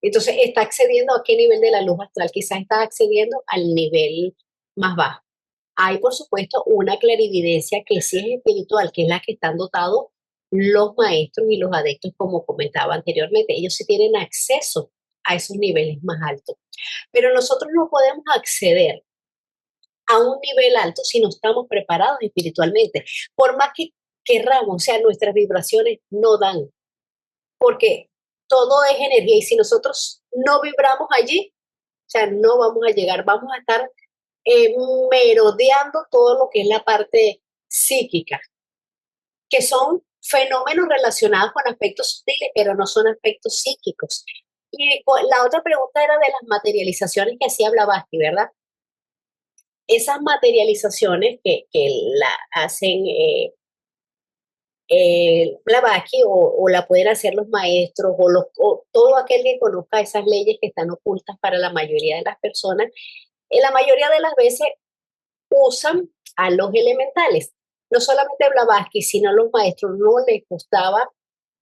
Entonces, ¿está accediendo a qué nivel de la luz astral? Quizás está accediendo al nivel más bajo. Hay, por supuesto, una clarividencia que sí es espiritual, que es la que están dotados los maestros y los adeptos, como comentaba anteriormente. Ellos sí tienen acceso a esos niveles más altos. Pero nosotros no podemos acceder a un nivel alto si no estamos preparados espiritualmente. Por más que querramos, o sea, nuestras vibraciones no dan, porque todo es energía y si nosotros no vibramos allí, o sea, no vamos a llegar, vamos a estar merodeando todo lo que es la parte psíquica, que son fenómenos relacionados con aspectos sutiles, pero no son aspectos psíquicos. Y la otra pregunta era de las materializaciones que hacía Blavatsky, ¿verdad? Esas materializaciones que la hacen Blavatsky o la pueden hacer los maestros o todo aquel que conozca esas leyes que están ocultas para la mayoría de las personas, la mayoría de las veces usan a los elementales. No solamente Blavatsky, sino a los maestros no les gustaba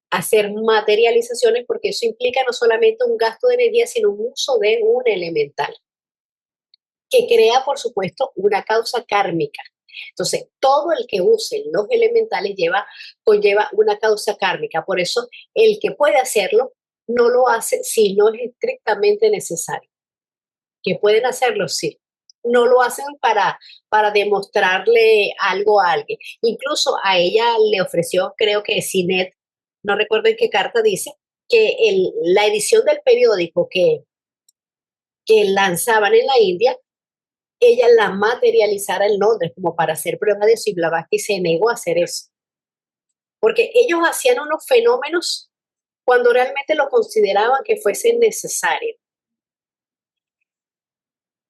hacer materializaciones porque eso implica no solamente un gasto de energía, sino un uso de un elemental, que crea, por supuesto, una causa kármica. Entonces, todo el que use los elementales conlleva una causa kármica. Por eso, el que puede hacerlo no lo hacen si no es estrictamente necesario. Que pueden hacerlo, sí. No lo hacen para demostrarle algo a alguien. Incluso a ella le ofreció, creo que Cinet, no recuerdo en qué carta dice, que la edición del periódico que lanzaban en la India, ella la materializara en Londres como para hacer prueba de eso y Blavatsky se negó a hacer eso. Porque ellos hacían unos fenómenos cuando realmente lo consideraban que fuese necesario.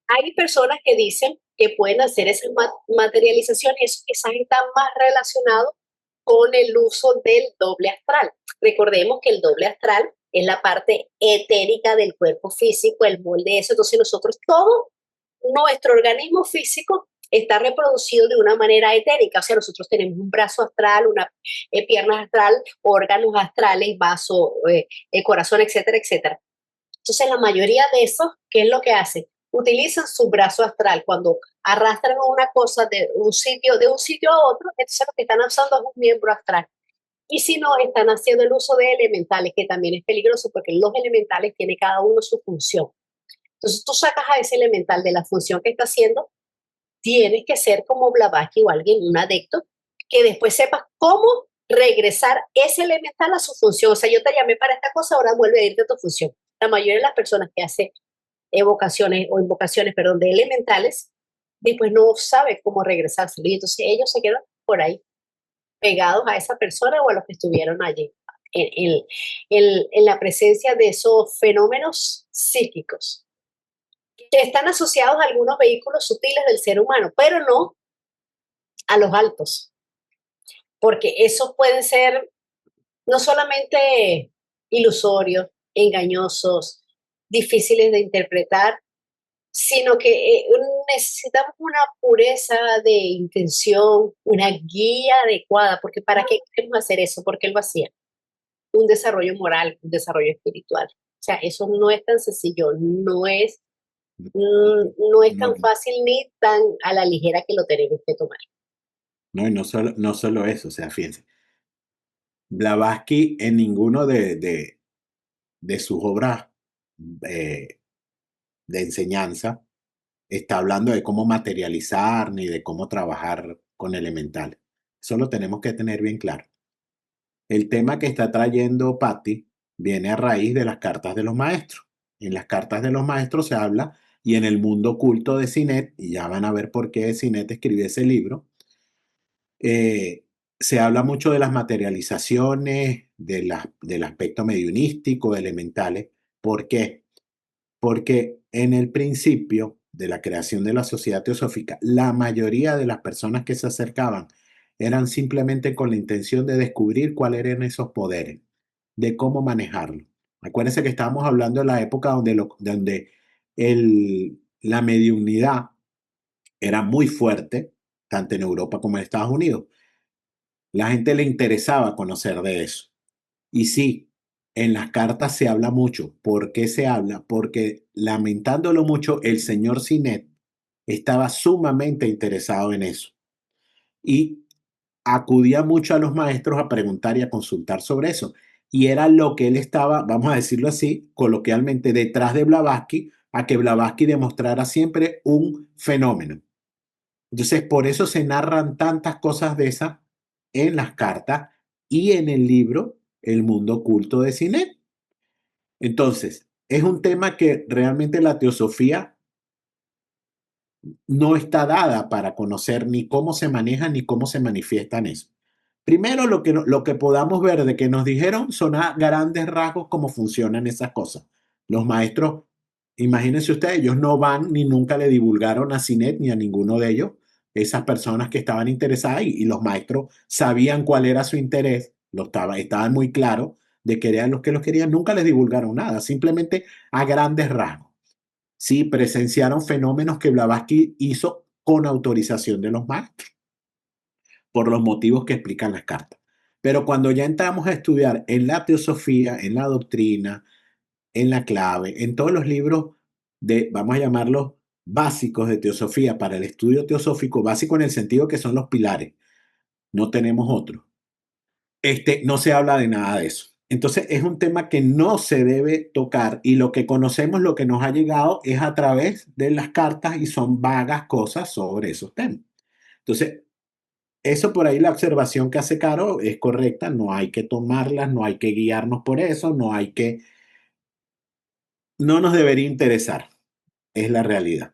Hay personas que dicen que pueden hacer esa materialización y eso quizás está más relacionado con el uso del doble astral. Recordemos que el doble astral es la parte etérica del cuerpo físico, el molde de eso. Entonces nosotros, todo nuestro organismo físico está reproducido de una manera etérica. O sea, nosotros tenemos un brazo astral, una pierna astral, órganos astrales, vaso, corazón, etcétera, etcétera. Entonces, la mayoría de esos, ¿qué es lo que hacen? Utilizan su brazo astral cuando arrastran una cosa de un sitio a otro, entonces lo que están usando es un miembro astral. Y si no, están haciendo el uso de elementales, que también es peligroso porque los elementales tienen cada uno su función. Entonces tú sacas a ese elemental de la función que está haciendo, tienes que ser como Blavatsky o alguien, un adepto, que después sepas cómo regresar ese elemental a su función. O sea, yo te llamé para esta cosa, ahora vuelve a irte a tu función. La mayoría de las personas que hacen invocaciones, perdón, de elementales, después no sabe cómo regresarse. Y entonces ellos se quedan por ahí, pegados a esa persona o a los que estuvieron allí, en la presencia de esos fenómenos psíquicos, que están asociados a algunos vehículos sutiles del ser humano, pero no a los altos, porque esos pueden ser no solamente ilusorios, engañosos, difíciles de interpretar, sino que necesitamos una pureza de intención, una guía adecuada, porque ¿para qué queremos hacer eso? Porque él lo hacía. Un desarrollo moral, un desarrollo espiritual. O sea, eso no es tan sencillo, no es tan fácil ni tan a la ligera que lo tenemos que tomar. No, y no solo eso, o sea, fíjense, Blavatsky en ninguno de sus obras de enseñanza está hablando de cómo materializar ni de cómo trabajar con elementales. Eso lo tenemos que tener bien claro. El tema que está trayendo Patti viene a raíz de las cartas de los maestros. En las cartas de los maestros se habla, y en el mundo oculto de Sinet, y ya van a ver por qué Sinet escribió ese libro, se habla mucho de las materializaciones, del aspecto mediunístico, elementales. ¿Por qué? Porque en el principio de la creación de la sociedad teosófica, la mayoría de las personas que se acercaban eran simplemente con la intención de descubrir cuáles eran esos poderes, de cómo manejarlos. Acuérdense que estábamos hablando de la época donde la mediunidad era muy fuerte, tanto en Europa como en Estados Unidos. La gente le interesaba conocer de eso. Y sí, en las cartas se habla mucho. ¿Por qué se habla? Porque, lamentándolo mucho, el señor Sinet estaba sumamente interesado en eso. Y acudía mucho a los maestros a preguntar y a consultar sobre eso. Y era lo que él estaba, vamos a decirlo así, coloquialmente, detrás de Blavatsky, a que Blavatsky demostrara siempre un fenómeno. Entonces, por eso se narran tantas cosas de esas en las cartas y en el libro El mundo oculto de Sinet. Entonces, es un tema que realmente la teosofía no está dada para conocer ni cómo se maneja ni cómo se manifiestan eso. Primero, lo que podamos ver de que nos dijeron son a grandes rasgos cómo funcionan esas cosas. Los maestros, imagínense ustedes, ellos no van ni nunca le divulgaron a Sinet ni a ninguno de ellos, esas personas que estaban interesadas, y los maestros sabían cuál era su interés, estaban muy claros de que eran los que los querían, nunca les divulgaron nada, simplemente a grandes rasgos. Sí, presenciaron fenómenos que Blavatsky hizo con autorización de los maestros, por los motivos que explican las cartas. Pero cuando ya entramos a estudiar en la teosofía, en la doctrina, en la clave, en todos los libros de, vamos a llamarlos básicos de teosofía para el estudio teosófico, básico en el sentido que son los pilares, no tenemos otros. No se habla de nada de eso. Entonces es un tema que no se debe tocar y lo que conocemos, lo que nos ha llegado es a través de las cartas y son vagas cosas sobre esos temas. Entonces, eso por ahí la observación que hace Caro es correcta, no hay que tomarlas, no hay que guiarnos por eso, no nos debería interesar, es la realidad.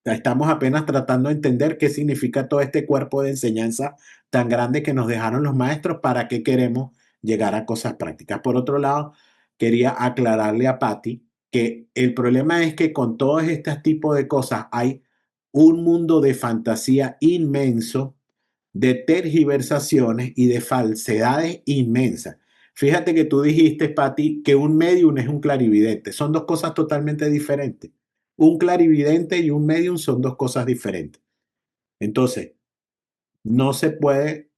Sea, estamos apenas tratando de entender qué significa todo este cuerpo de enseñanza tan grande que nos dejaron los maestros, para qué queremos llegar a cosas prácticas. Por otro lado, quería aclararle a Patti que el problema es que con todos estos tipos de cosas hay un mundo de fantasía inmenso, de tergiversaciones y de falsedades inmensas. Fíjate que tú dijiste, Patti, que un medium es un clarividente. Son dos cosas totalmente diferentes. Un clarividente y un medium son dos cosas diferentes. Entonces, no se puede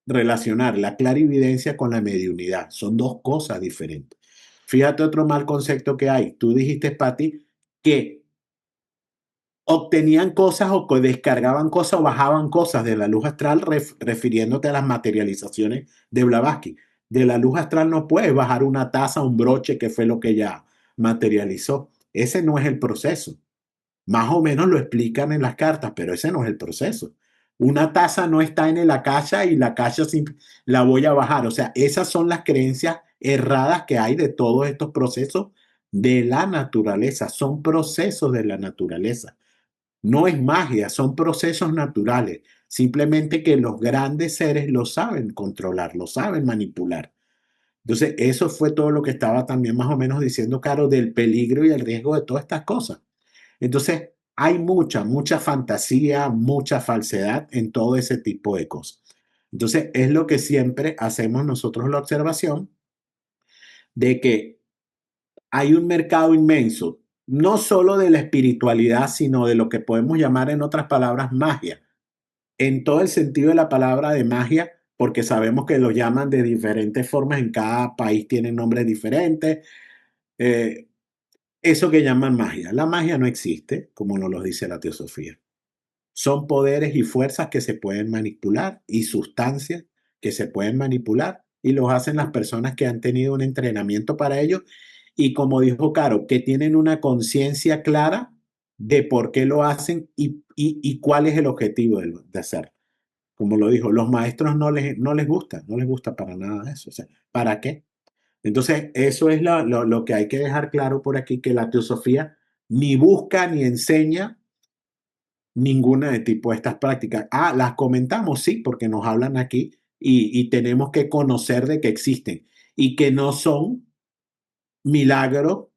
relacionar la clarividencia con la mediunidad. Son dos cosas diferentes. Fíjate otro mal concepto que hay. Tú dijiste, Patti, que obtenían cosas o descargaban cosas o bajaban cosas de la luz astral, refiriéndote a las materializaciones de Blavatsky. De la luz astral no puedes bajar una taza, un broche, que fue lo que ella materializó. Ese no es el proceso. Más o menos lo explican en las cartas, pero ese no es el proceso. Una taza no está en la caja y la caja la voy a bajar. O sea, esas son las creencias erradas que hay de todos estos procesos de la naturaleza. Son procesos de la naturaleza. No es magia, son procesos naturales. Simplemente que los grandes seres lo saben controlar, lo saben manipular. Entonces, eso fue todo lo que estaba también más o menos diciendo Caro, del peligro y el riesgo de todas estas cosas. Entonces, hay mucha fantasía, mucha falsedad en todo ese tipo de cosas. Entonces, es lo que siempre hacemos nosotros la observación de que hay un mercado inmenso, no solo de la espiritualidad, sino de lo que podemos llamar, en otras palabras, magia. En todo el sentido de la palabra de magia, porque sabemos que lo llaman de diferentes formas, en cada país tienen nombres diferentes. Eso que llaman magia. La magia no existe, como nos lo dice la teosofía. Son poderes y fuerzas que se pueden manipular y sustancias que se pueden manipular, y los hacen las personas que han tenido un entrenamiento para ello y, como dijo Caro, que tienen una conciencia clara de por qué lo hacen y cuál es el objetivo de hacerlo. Como lo dijo, los maestros no les gusta para nada eso. O sea, ¿para qué? Entonces, eso es lo que hay que dejar claro por aquí, que la teosofía ni busca ni enseña ninguna de tipo de estas prácticas. Las comentamos, sí, porque nos hablan aquí y tenemos que conocer de que existen y que no son milagros,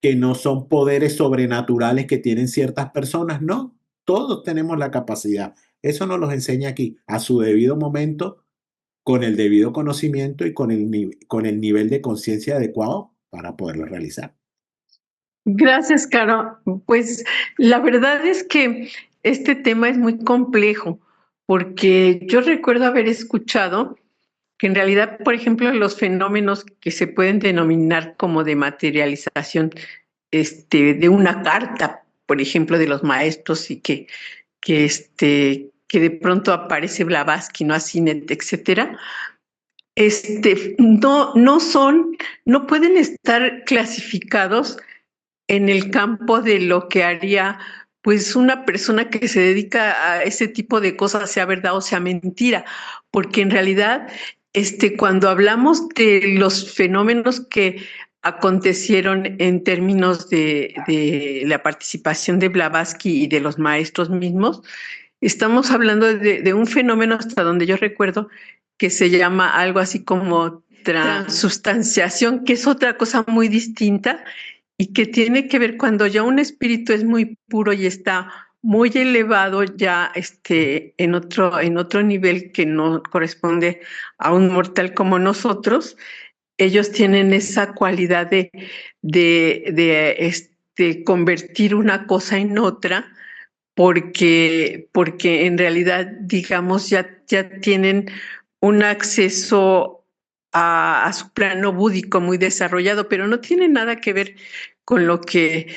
que no son poderes sobrenaturales que tienen ciertas personas. No, todos tenemos la capacidad. Eso nos los enseña aquí a su debido momento, con el debido conocimiento y con el nivel de conciencia adecuado para poderlo realizar. Gracias, Caro. Pues la verdad es que este tema es muy complejo, porque yo recuerdo haber escuchado que en realidad, por ejemplo, los fenómenos que se pueden denominar como de materialización de una carta, por ejemplo, de los maestros, y que de pronto aparece Blavatsky, ¿no? Asinet, etcétera, no pueden estar clasificados en el campo de lo que haría pues una persona que se dedica a ese tipo de cosas, sea verdad o sea mentira, porque en realidad cuando hablamos de los fenómenos que acontecieron en términos de la participación de Blavatsky y de los maestros mismos, estamos hablando de un fenómeno, hasta donde yo recuerdo, que se llama algo así como transubstanciación, que es otra cosa muy distinta y que tiene que ver cuando ya un espíritu es muy puro y está muy elevado ya en otro nivel que no corresponde a un mortal como nosotros. Ellos tienen esa cualidad de convertir una cosa en otra, porque en realidad, digamos, ya tienen un acceso a su plano búdico muy desarrollado, pero no tiene nada que ver con lo que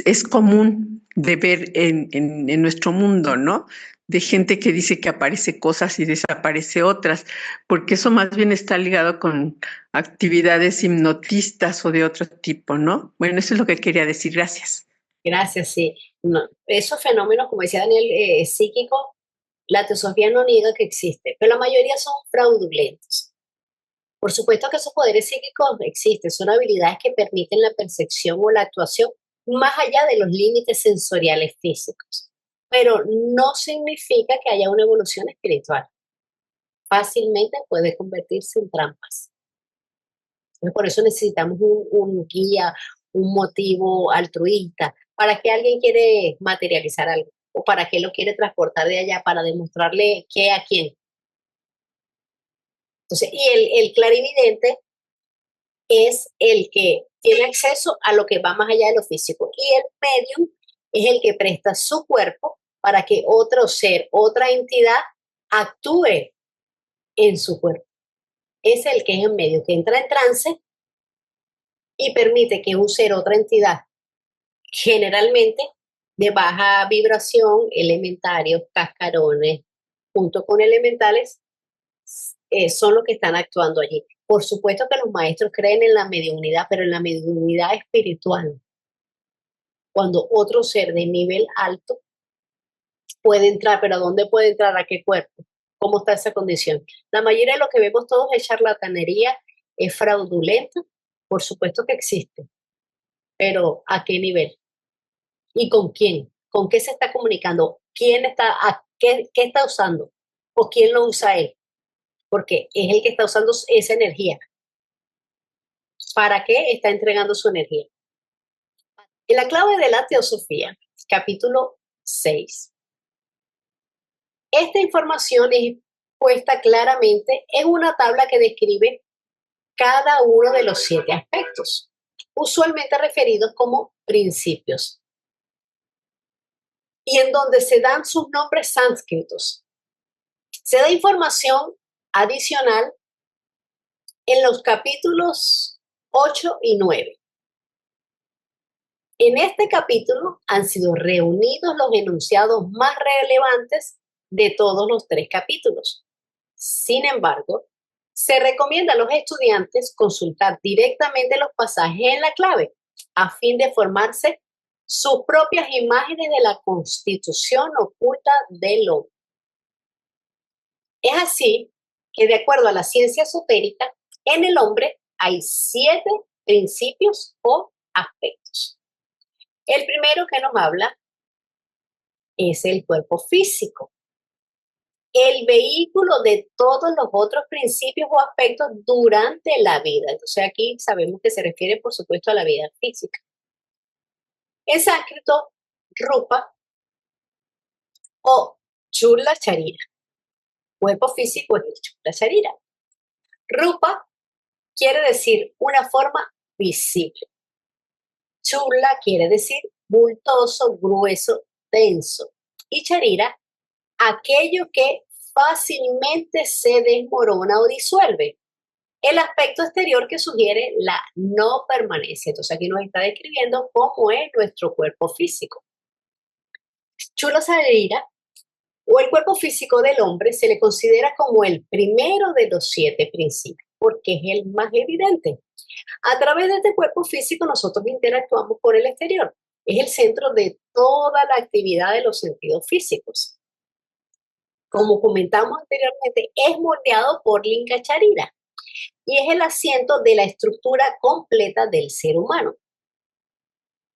es común de ver en nuestro mundo, ¿no? de gente que dice que aparece cosas y desaparece otras, porque eso más bien está ligado con actividades hipnotistas o de otro tipo, ¿no? Bueno, eso es lo que quería decir. Gracias. Gracias, sí. No, esos fenómenos, como decía Daniel, psíquicos, la teosofía no niega que existe, pero la mayoría son fraudulentos. Por supuesto que esos poderes psíquicos existen, son habilidades que permiten la percepción o la actuación más allá de los límites sensoriales físicos, pero no significa que haya una evolución espiritual. Fácilmente puede convertirse en trampas. Entonces, por eso necesitamos un guía, un motivo altruista. ¿Para qué alguien quiere materializar algo? ¿O para qué lo quiere transportar de allá? Para demostrarle qué a quién. Entonces, y el clarividente es el que tiene acceso a lo que va más allá de lo físico. Y el medium es el que presta su cuerpo para que otro ser, otra entidad, actúe en su cuerpo. Es el que es en medio, que entra en trance y permite que un ser, otra entidad, generalmente de baja vibración, elementarios, cascarones, junto con elementales, son los que están actuando allí. Por supuesto que los maestros creen en la mediunidad, pero en la mediunidad espiritual. Cuando otro ser de nivel alto puede entrar, pero ¿a dónde puede entrar? ¿A qué cuerpo? ¿Cómo está esa condición? La mayoría de lo que vemos todos es charlatanería, es fraudulenta, por supuesto que existe, pero ¿a qué nivel? ¿Y con quién? ¿Con qué se está comunicando? ¿Quién está, qué está usando? ¿O quién lo usa él? Porque es el que está usando esa energía. ¿Para qué está entregando su energía? En la clave de la teosofía, capítulo 6, esta información es puesta claramente en una tabla que describe cada uno de los 7 aspectos, usualmente referidos como principios, y en donde se dan sus nombres sánscritos. Se da información adicional en los capítulos 8 y 9. En este capítulo han sido reunidos los enunciados más relevantes de todos los 3 capítulos. Sin embargo, se recomienda a los estudiantes consultar directamente los pasajes en la clave a fin de formarse sus propias imágenes de la constitución oculta del hombre. Es así que, de acuerdo a la ciencia esotérica, en el hombre hay 7 principios o aspectos. El primero que nos habla es el cuerpo físico, el vehículo de todos los otros principios o aspectos durante la vida. Entonces aquí sabemos que se refiere, por supuesto, a la vida física. En sánscrito, rupa o chula charira. Cuerpo físico es el chula charira. Rupa quiere decir una forma visible. Chula quiere decir bultoso, grueso, denso. Y charira, aquello que fácilmente se desmorona o disuelve. El aspecto exterior que sugiere la no permanencia. Entonces aquí nos está describiendo cómo es nuestro cuerpo físico. Chula charira o el cuerpo físico del hombre se le considera como el primero de los 7 principios, porque es el más evidente. A través de este cuerpo físico nosotros interactuamos con el exterior. Es el centro de toda la actividad de los sentidos físicos. Como comentamos anteriormente, es moldeado por Linga Charira y es el asiento de la estructura completa del ser humano.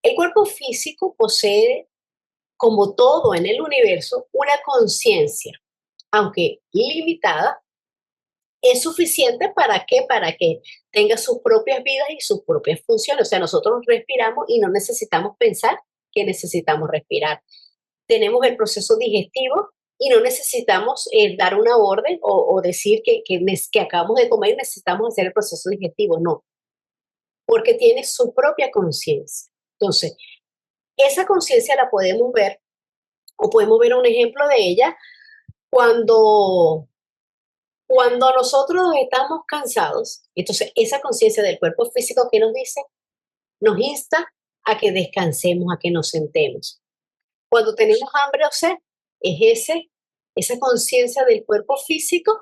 El cuerpo físico posee, como todo en el universo, una conciencia, aunque limitada, es suficiente para que tenga sus propias vidas y sus propias funciones. O sea, nosotros respiramos y no necesitamos pensar que necesitamos respirar. Tenemos el proceso digestivo y no necesitamos dar una orden o decir que acabamos de comer y necesitamos hacer el proceso digestivo. No, porque tiene su propia conciencia. Entonces, esa conciencia la podemos ver o podemos ver un ejemplo de ella cuando nosotros estamos cansados. Entonces, esa conciencia del cuerpo físico que nos dice, nos insta a que descansemos, a que nos sentemos. Cuando tenemos hambre o sed, es ese esa conciencia del cuerpo físico,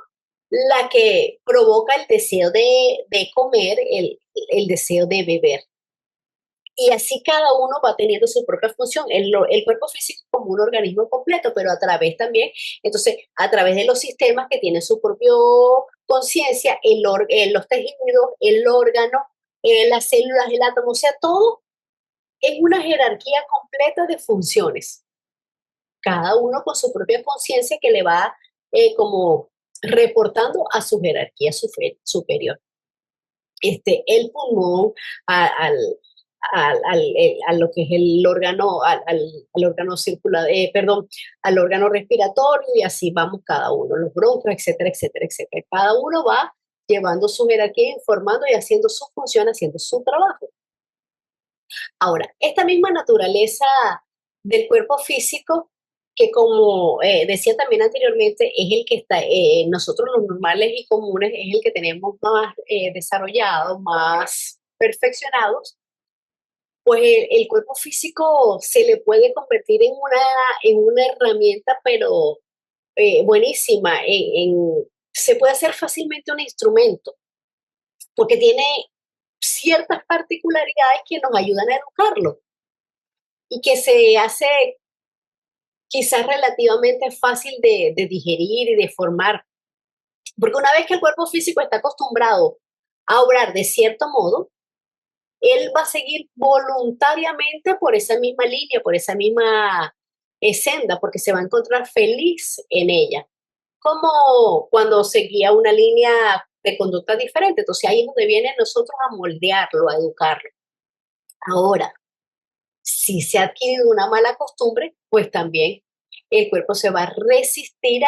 la que provoca el deseo de comer, el deseo de beber. Y así cada uno va teniendo su propia función. El cuerpo físico como un organismo completo, pero a través también, entonces, a través de los sistemas que tienen su propia conciencia, los tejidos, el órgano, las células, el átomo, o sea, todo es una jerarquía completa de funciones. Cada uno con su propia conciencia que le va como reportando a su jerarquía superior. El pulmón, al, a lo que es el órgano, al órgano circular, perdón, al órgano respiratorio, y así vamos cada uno, los bronquios, etcétera, etcétera, etcétera. Cada uno va llevando su jerarquía, informando y haciendo su función, haciendo su trabajo. Ahora, esta misma naturaleza del cuerpo físico, que como decía también anteriormente, es el que está, nosotros los normales y comunes, es el que tenemos más desarrollado, más perfeccionados, pues el cuerpo físico se le puede convertir en una herramienta, pero buenísima, se puede hacer fácilmente un instrumento, porque tiene ciertas particularidades que nos ayudan a educarlo y que se hace quizás relativamente fácil de digerir y de formar. Porque una vez que el cuerpo físico está acostumbrado a obrar de cierto modo, él va a seguir voluntariamente por esa misma línea, por esa misma senda, porque se va a encontrar feliz en ella. Como cuando seguía una línea de conducta diferente. Entonces ahí es donde viene nosotros a moldearlo, a educarlo. Ahora, si se ha adquirido una mala costumbre, pues también el cuerpo se va a resistir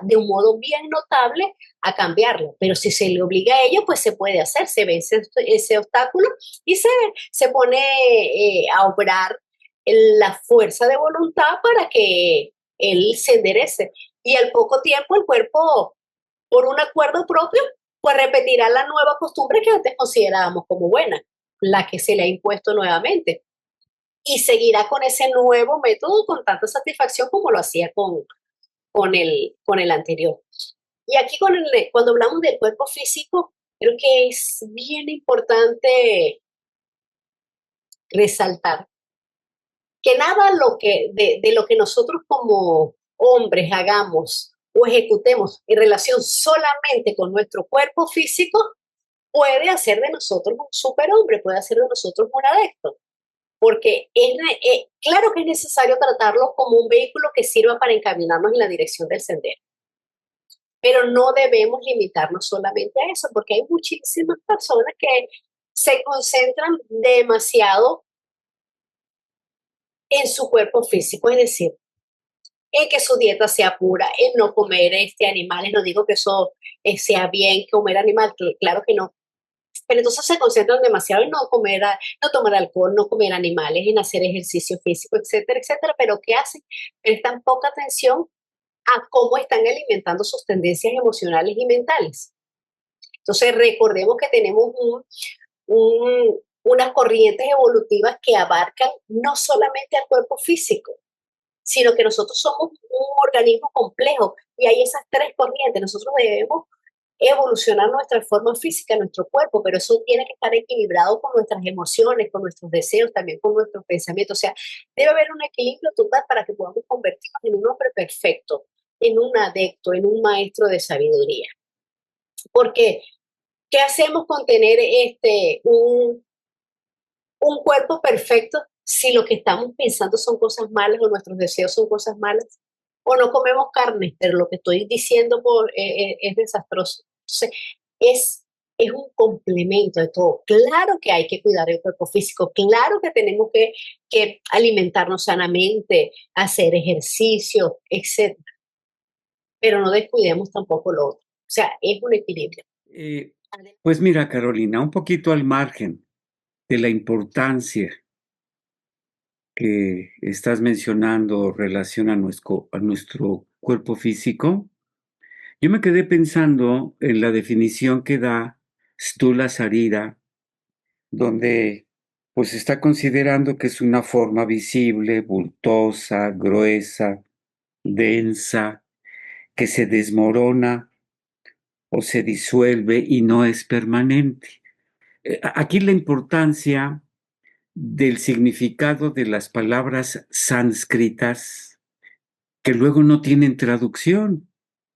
de un modo bien notable a cambiarlo. Pero si se le obliga a ello, pues se puede hacer, se vence ese obstáculo y se pone a obrar la fuerza de voluntad para que él se enderece. Y al poco tiempo el cuerpo, por un acuerdo propio, pues repetirá la nueva costumbre que antes considerábamos como buena, la que se le ha impuesto nuevamente, y seguirá con ese nuevo método con tanta satisfacción como lo hacía con el anterior. Y aquí cuando hablamos del cuerpo físico, creo que es bien importante resaltar que nada de lo que nosotros como hombres hagamos o ejecutemos en relación solamente con nuestro cuerpo físico puede hacer de nosotros un superhombre, puede hacer de nosotros un adepto. Porque claro que es necesario tratarlo como un vehículo que sirva para encaminarnos en la dirección del sendero, pero no debemos limitarnos solamente a eso, porque hay muchísimas personas que se concentran demasiado en su cuerpo físico, es decir, en que su dieta sea pura, en no comer animales, no digo que eso sea bien comer animal, claro que no, pero entonces se concentran demasiado en no comer, no tomar alcohol, no comer animales, en hacer ejercicio físico, etcétera, etcétera. Pero ¿qué hacen? Prestan poca atención a cómo están alimentando sus tendencias emocionales y mentales. Entonces recordemos que tenemos unas corrientes evolutivas que abarcan no solamente al cuerpo físico, sino que nosotros somos un organismo complejo y hay esas tres corrientes. Nosotros debemos evolucionar nuestra forma física, nuestro cuerpo, pero eso tiene que estar equilibrado con nuestras emociones, con nuestros deseos, también con nuestros pensamientos. O sea, debe haber un equilibrio total para que podamos convertirnos en un hombre perfecto, en un adepto, en un maestro de sabiduría. Porque, ¿qué hacemos con tener un cuerpo perfecto si lo que estamos pensando son cosas malas o nuestros deseos son cosas malas? O no comemos carne, pero lo que estoy diciendo es desastroso. Entonces, es un complemento de todo. Claro que hay que cuidar el cuerpo físico, claro que tenemos que alimentarnos sanamente, hacer ejercicio, etc. Pero no descuidemos tampoco lo otro. O sea, es un equilibrio. Pues mira, Carolina, un poquito al margen de la importancia que estás mencionando relación a nuestro cuerpo físico, yo me quedé pensando en la definición que da Stula Sarira, donde pues está considerando que es una forma visible, bultosa, gruesa, densa, que se desmorona o se disuelve y no es permanente. Aquí la importancia del significado de las palabras sánscritas que luego no tienen traducción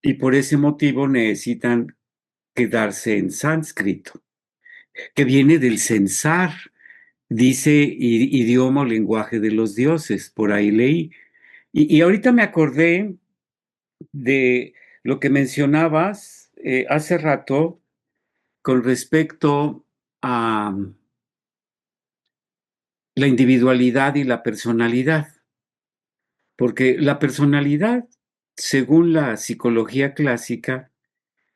y por ese motivo necesitan quedarse en sánscrito, que viene del censar, dice idioma o lenguaje de los dioses, por ahí leí. Y ahorita me acordé de lo que mencionabas hace rato con respecto a la individualidad y la personalidad, porque la personalidad, según la psicología clásica,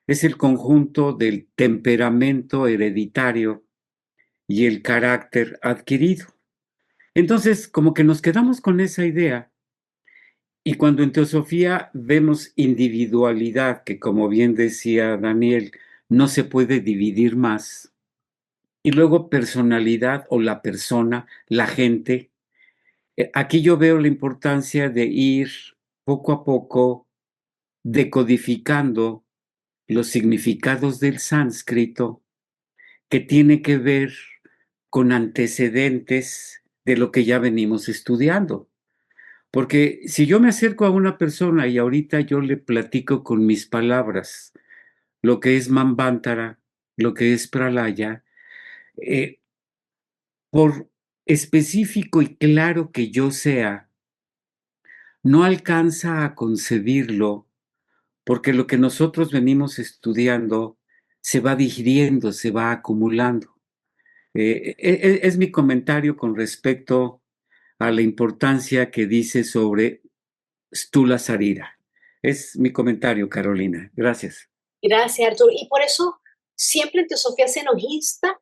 es el conjunto del temperamento hereditario y el carácter adquirido. Entonces, como que nos quedamos con esa idea. Y cuando en teosofía vemos individualidad, que como bien decía Daniel, no se puede dividir más, y luego personalidad o la persona, la gente, aquí yo veo la importancia de ir poco a poco decodificando los significados del sánscrito que tiene que ver con antecedentes de lo que ya venimos estudiando. Porque si yo me acerco a una persona y ahorita yo le platico con mis palabras lo que es Manvantara, lo que es Pralaya, eh, por específico y claro que yo sea, no alcanza a concebirlo porque lo que nosotros venimos estudiando se va digiriendo, se va acumulando. Es mi comentario con respecto a la importancia que dice sobre Stula Sarira. Es mi comentario, Carolina. Gracias. Gracias, Arturo. Y por eso siempre en Teosofía se nos insta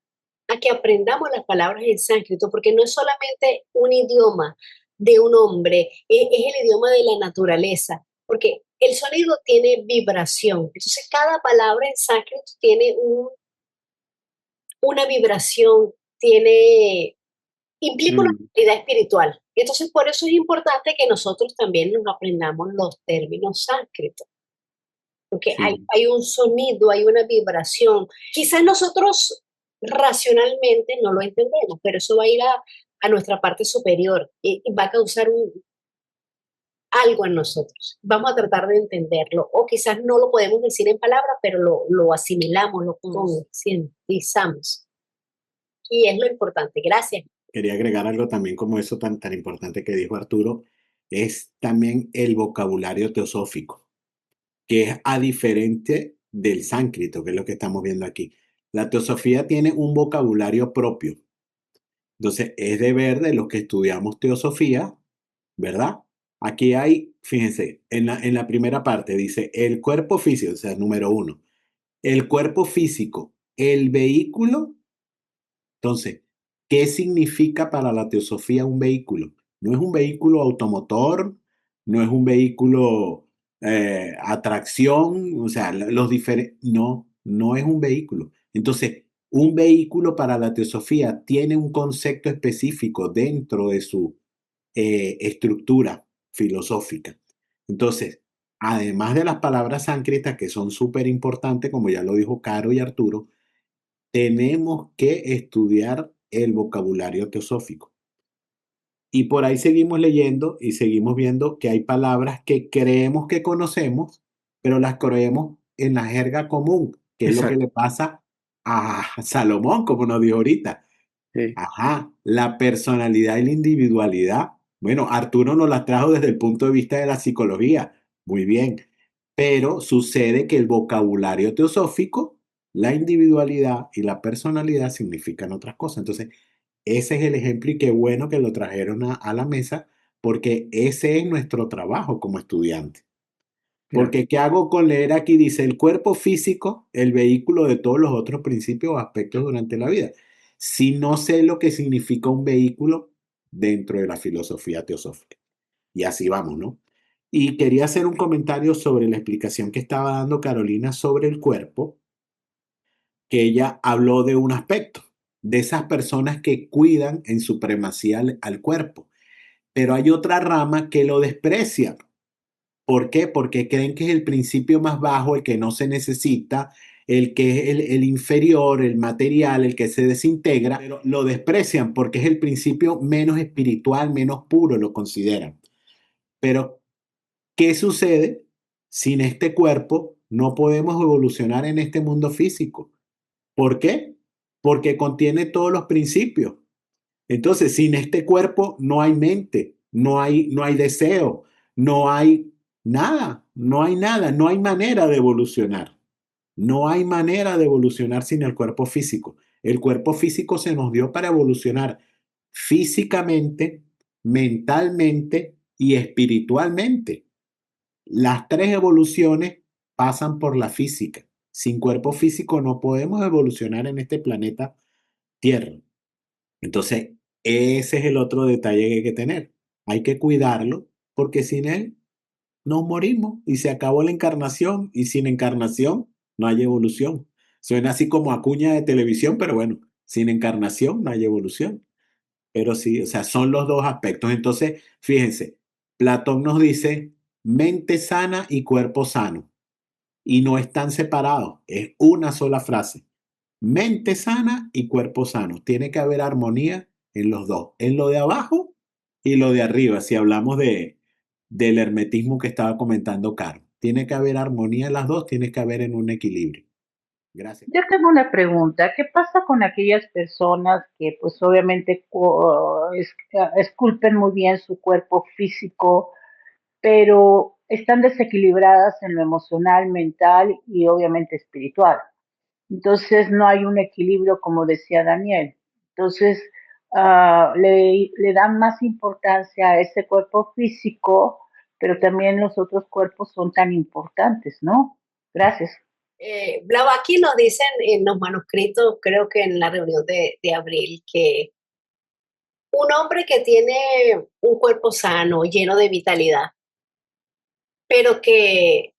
a que aprendamos las palabras en sánscrito, porque no es solamente un idioma de un hombre, es el idioma de la naturaleza, porque el sonido tiene vibración. Entonces, cada palabra en sánscrito tiene una vibración, implica una realidad espiritual. Entonces, por eso es importante que nosotros también nos aprendamos los términos sánscritos, porque Sí. hay un sonido, hay una vibración. Quizás nosotros racionalmente no lo entendemos, pero eso va a ir a nuestra parte superior y va a causar algo en nosotros. Vamos a tratar de entenderlo, o quizás no lo podemos decir en palabras, pero lo asimilamos, lo concientizamos. Y es lo importante. Gracias. Quería agregar algo también como eso tan importante que dijo Arturo, es también el vocabulario teosófico, que es a diferente del sánscrito, que es lo que estamos viendo aquí. La teosofía tiene un vocabulario propio. Entonces, es deber de los que estudiamos teosofía, ¿verdad? Aquí hay, fíjense, en la primera parte dice el cuerpo físico, o sea, número 1, el cuerpo físico, el vehículo. Entonces, ¿qué significa para la teosofía un vehículo? No es un vehículo automotor, no es un vehículo atracción, o sea, los diferentes, no, no es un vehículo. Entonces, un vehículo para la teosofía tiene un concepto específico dentro de su estructura filosófica. Entonces, además de las palabras sánscritas que son súper importantes, como ya lo dijo Caro y Arturo, tenemos que estudiar el vocabulario teosófico. Y por ahí seguimos leyendo y seguimos viendo que hay palabras que creemos que conocemos, pero las creemos en la jerga común, que es lo que le pasa a Salomón, como nos dijo ahorita. Sí. Ajá, la personalidad y la individualidad. Bueno, Arturo nos las trajo desde el punto de vista de la psicología. Muy bien. Pero sucede que el vocabulario teosófico, la individualidad y la personalidad significan otras cosas. Entonces, ese es el ejemplo y qué bueno que lo trajeron a la mesa porque ese es nuestro trabajo como estudiante. Porque ¿qué hago con leer aquí? Dice el cuerpo físico, el vehículo de todos los otros principios o aspectos durante la vida. Si no sé lo que significa un vehículo dentro de la filosofía teosófica. Y así vamos, ¿no? Y quería hacer un comentario sobre la explicación que estaba dando Carolina sobre el cuerpo, que ella habló de un aspecto, de esas personas que cuidan en supremacía al cuerpo. Pero hay otra rama que lo desprecia. ¿Por qué? Porque creen que es el principio más bajo, el que no se necesita, el que es el inferior, el material, el que se desintegra, pero lo desprecian porque es el principio menos espiritual, menos puro, lo consideran. Pero, ¿qué sucede? Sin este cuerpo no podemos evolucionar en este mundo físico. ¿Por qué? Porque contiene todos los principios. Entonces, sin este cuerpo no hay mente, no hay deseo, no hay nada, no hay nada, no hay manera de evolucionar. No hay manera de evolucionar sin el cuerpo físico. El cuerpo físico se nos dio para evolucionar físicamente, mentalmente y espiritualmente. Las tres evoluciones pasan por la física. Sin cuerpo físico no podemos evolucionar en este planeta Tierra. Entonces, ese es el otro detalle que hay que tener. Hay que cuidarlo porque sin él nos morimos y se acabó la encarnación y sin encarnación no hay evolución. Suena así como a cuña de televisión, pero bueno, sin encarnación no hay evolución. Pero sí, o sea, son los dos aspectos. Entonces, fíjense, Platón nos dice mente sana y cuerpo sano y no están separados, es una sola frase. Mente sana y cuerpo sano. Tiene que haber armonía en los dos, en lo de abajo y lo de arriba, si hablamos del hermetismo que estaba comentando Caro. Tiene que haber armonía en las dos, tiene que haber en un equilibrio. Gracias. Yo tengo una pregunta. ¿Qué pasa con aquellas personas que pues obviamente esculpen muy bien su cuerpo físico, pero están desequilibradas en lo emocional, mental y obviamente espiritual? Entonces no hay un equilibrio, como decía Daniel. Entonces le dan más importancia a ese cuerpo físico, pero también los otros cuerpos son tan importantes, ¿no? Gracias. Blavatsky nos dicen en los manuscritos, creo que en la reunión de abril, que un hombre que tiene un cuerpo sano, lleno de vitalidad, pero que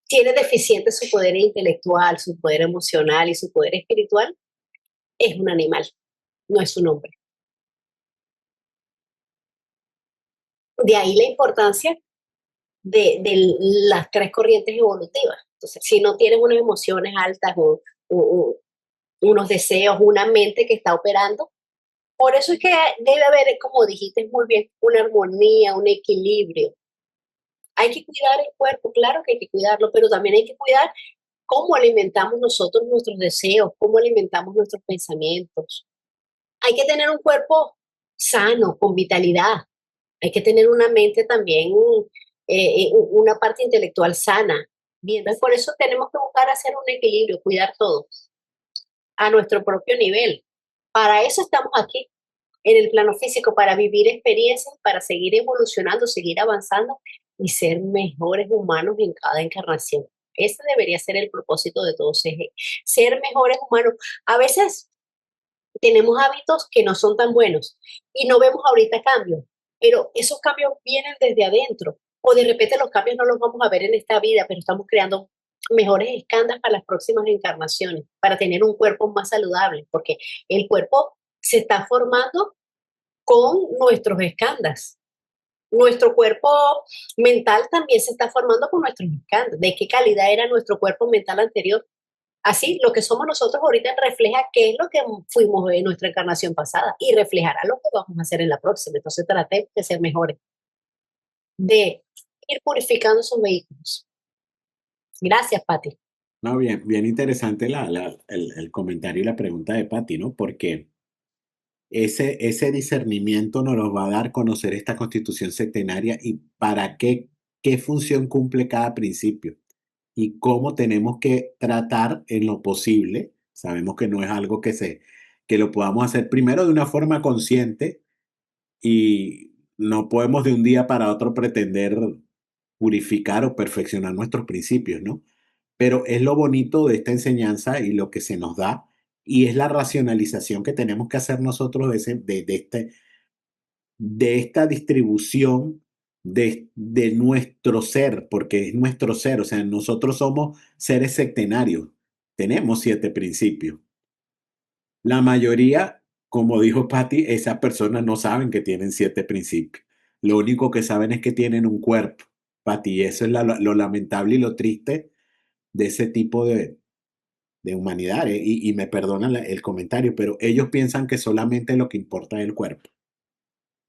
tiene deficiente su poder intelectual, su poder emocional y su poder espiritual, es un animal, no es un hombre. De ahí la importancia de las tres corrientes evolutivas. Entonces, si no tienes unas emociones altas o unos deseos, una mente que está operando, por eso es que debe haber, como dijiste muy bien, una armonía, un equilibrio. Hay que cuidar el cuerpo, claro que hay que cuidarlo, pero también hay que cuidar cómo alimentamos nosotros nuestros deseos, cómo alimentamos nuestros pensamientos. Hay que tener un cuerpo sano, con vitalidad. Hay que tener una mente también, una parte intelectual sana. Bien, entonces por eso tenemos que buscar hacer un equilibrio, cuidar todo a nuestro propio nivel. Para eso estamos aquí, en el plano físico, para vivir experiencias, para seguir evolucionando, seguir avanzando y ser mejores humanos en cada encarnación. Ese debería ser el propósito de todos, ser mejores humanos. A veces tenemos hábitos que no son tan buenos y no vemos ahorita cambios, pero esos cambios vienen desde adentro. O de repente los cambios no los vamos a ver en esta vida, pero estamos creando mejores escándalos para las próximas encarnaciones, para tener un cuerpo más saludable, porque el cuerpo se está formando con nuestros escándalos. Nuestro cuerpo mental también se está formando con nuestros escándalos. ¿De qué calidad era nuestro cuerpo mental anterior? Así, lo que somos nosotros ahorita refleja qué es lo que fuimos en nuestra encarnación pasada y reflejará lo que vamos a hacer en la próxima. Entonces, tratemos de ser mejores, de ir purificando sus vehículos. Gracias, Pati. No, bien, bien interesante el comentario y la pregunta de Patti, ¿no? Porque ese discernimiento nos lo va a dar conocer esta constitución septenaria y para qué función cumple cada principio y cómo tenemos que tratar en lo posible. Sabemos que no es algo que lo podamos hacer primero de una forma consciente y no podemos de un día para otro pretender purificar o perfeccionar nuestros principios, ¿no? Pero es lo bonito de esta enseñanza y lo que se nos da, y es la racionalización que tenemos que hacer nosotros de esta distribución de nuestro ser, porque es nuestro ser, o sea, nosotros somos seres septenarios, tenemos 7 principios. La mayoría, como dijo Patti, esas personas no saben que tienen 7 principios. Lo único que saben es que tienen un cuerpo, Pati, eso es lo lamentable y lo triste de ese tipo de humanidad. Y me perdonan el comentario, pero ellos piensan que solamente lo que importa es el cuerpo.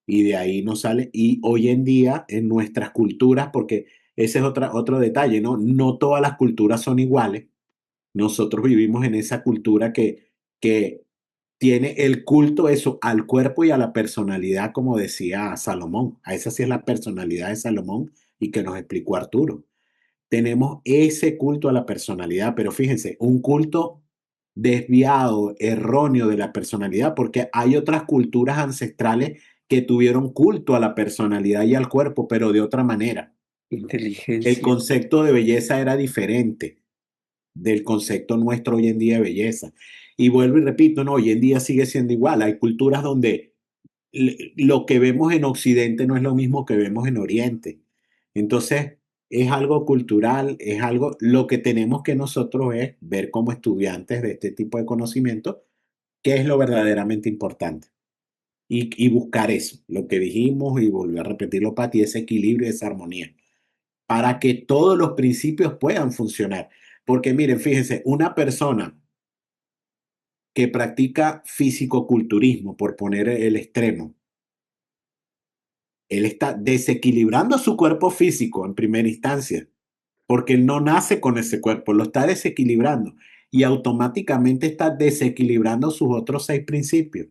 Y de ahí no sale. Y hoy en día, en nuestras culturas, porque ese es otro detalle, ¿no? No todas las culturas son iguales. Nosotros vivimos en esa cultura que tiene el culto eso al cuerpo y a la personalidad, como decía Salomón. A esa sí es la personalidad de Salomón y que nos explicó Arturo. Tenemos ese culto a la personalidad, pero fíjense, un culto desviado, erróneo de la personalidad, porque hay otras culturas ancestrales que tuvieron culto a la personalidad y al cuerpo, pero de otra manera. El Inteligencia. concepto de belleza era diferente del concepto nuestro hoy en día de belleza. Y vuelvo y repito, no, hoy en día sigue siendo igual. Hay culturas donde lo que vemos en Occidente no es lo mismo que vemos en Oriente. Entonces, es algo cultural, es algo, lo que tenemos que nosotros es ver como estudiantes de este tipo de conocimiento, qué es lo verdaderamente importante. Y buscar eso, lo que dijimos y volví a repetirlo, Pati, ese equilibrio, esa armonía, para que todos los principios puedan funcionar. Porque miren, fíjense, una persona que practica fisicoculturismo, por poner el extremo, él está desequilibrando su cuerpo físico en primera instancia, porque él no nace con ese cuerpo, lo está desequilibrando y automáticamente está desequilibrando sus otros 6 principios.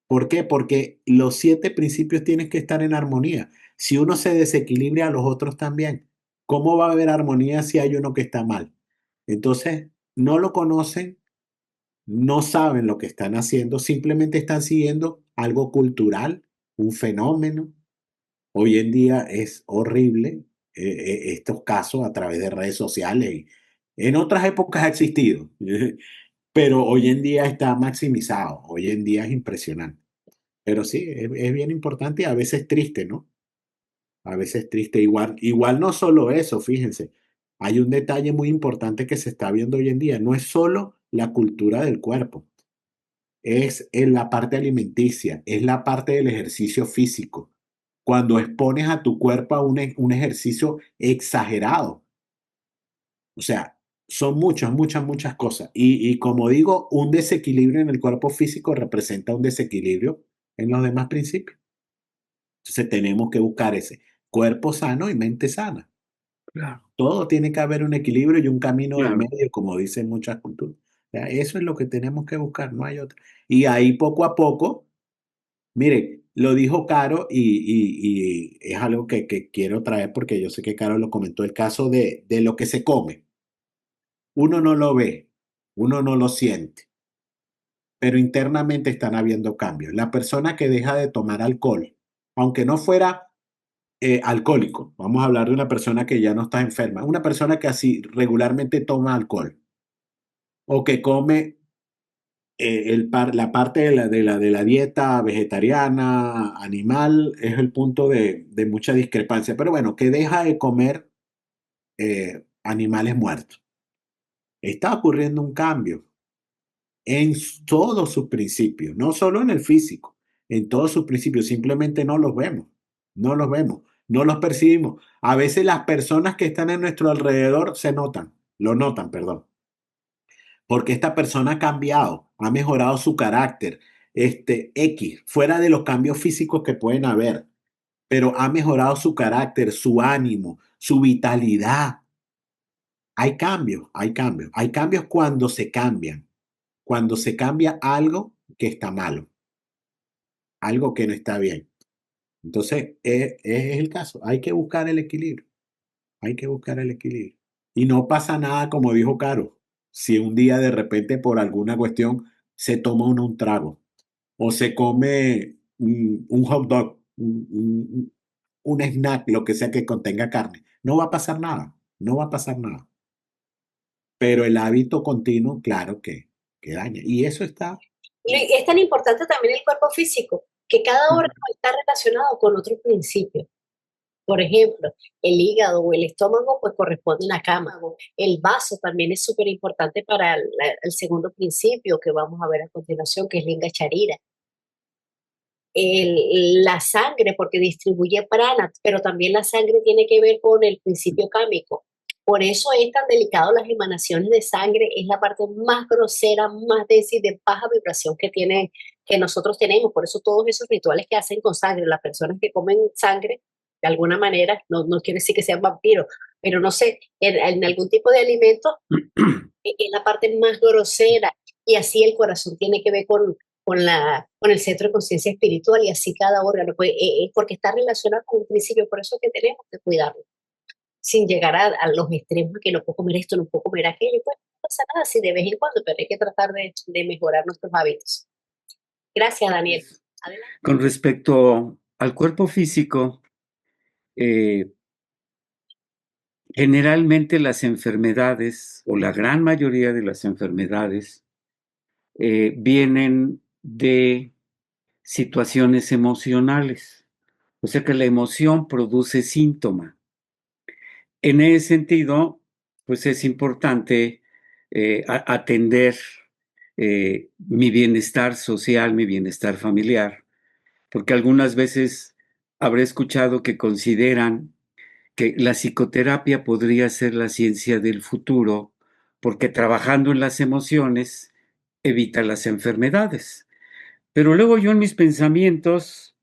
¿Por qué? Porque los 7 principios tienen que estar en armonía. Si uno se desequilibra, los otros también. ¿Cómo va a haber armonía si hay uno que está mal? Entonces, no lo conocen, no saben lo que están haciendo, simplemente están siguiendo algo cultural, un fenómeno. Hoy en día es horrible estos casos a través de redes sociales. En otras épocas ha existido, pero hoy en día está maximizado. Hoy en día es impresionante. Pero sí, es bien importante y a veces triste, ¿no? A veces triste. Igual no solo eso, fíjense. Hay un detalle muy importante que se está viendo hoy en día. No es solo la cultura del cuerpo, es en la parte alimenticia, es la parte del ejercicio físico. Cuando expones a tu cuerpo a un ejercicio exagerado. O sea, son muchas cosas. Y como digo, un desequilibrio en el cuerpo físico representa un desequilibrio en los demás principios. Entonces tenemos que buscar ese cuerpo sano y mente sana. Claro, Todo tiene que haber un equilibrio y un camino del claro. medio, como dicen muchas culturas. O sea, eso es lo que tenemos que buscar, no hay otra. Y ahí poco a poco, mire, lo dijo Caro y es algo que quiero traer porque yo sé que Caro lo comentó, el caso de lo que se come. Uno no lo ve, uno no lo siente, pero internamente están habiendo cambios. La persona que deja de tomar alcohol, aunque no fuera alcohólico, vamos a hablar de una persona que ya no está enferma, una persona que así regularmente toma alcohol o que come la parte de la dieta vegetariana, animal, es el punto de mucha discrepancia, pero bueno, que deja de comer animales muertos. Está ocurriendo un cambio en todos sus principios, no solo en el físico, en todos sus principios, simplemente no los vemos, no los vemos, no los percibimos. A veces las personas que están en nuestro alrededor lo notan, perdón, porque esta persona ha cambiado, ha mejorado su carácter, fuera de los cambios físicos que pueden haber, pero ha mejorado su carácter, su ánimo, su vitalidad. Hay cambios cuando se cambia algo que está malo, algo que no está bien. Entonces, es el caso. Hay que buscar el equilibrio. Hay que buscar el equilibrio. Y no pasa nada, como dijo Caro, si un día de repente por alguna cuestión se toma uno un trago o se come un hot dog, un snack, lo que sea que contenga carne. No va a pasar nada. No va a pasar nada. Pero el hábito continuo, claro que daña. Y eso está. Y es tan importante también el cuerpo físico, que cada órgano está relacionado con otro principio. Por ejemplo, el hígado o el estómago pues corresponden a cama. El vaso también es súper importante para el segundo principio que vamos a ver a continuación, que es Linga Charira. la sangre, porque distribuye prana, pero también la sangre tiene que ver con el principio cámico. Por eso es tan delicado las emanaciones de sangre, es la parte más grosera, más densa y de baja vibración que nosotros tenemos. Por eso todos esos rituales que hacen con sangre, las personas que comen sangre, de alguna manera, no quiere decir que sean vampiros, pero no sé, en algún tipo de alimento es la parte más grosera, y así el corazón tiene que ver con el centro de conciencia espiritual, y así cada órgano, pues, porque está relacionado con un principio, por eso es que tenemos que cuidarlo, sin llegar a los extremos, que no puedo comer esto, no puedo comer aquello, pues no pasa nada, sí, de vez en cuando, pero hay que tratar de mejorar nuestros hábitos. Gracias, Daniel. Adelante. Con respecto al cuerpo físico, generalmente las enfermedades, o la gran mayoría de las enfermedades, vienen de situaciones emocionales. O sea que la emoción produce síntoma. En ese sentido, pues es importante atender mi bienestar social, mi bienestar familiar, porque algunas veces habré escuchado que consideran que la psicoterapia podría ser la ciencia del futuro, porque trabajando en las emociones evita las enfermedades. Pero luego yo en mis pensamientos,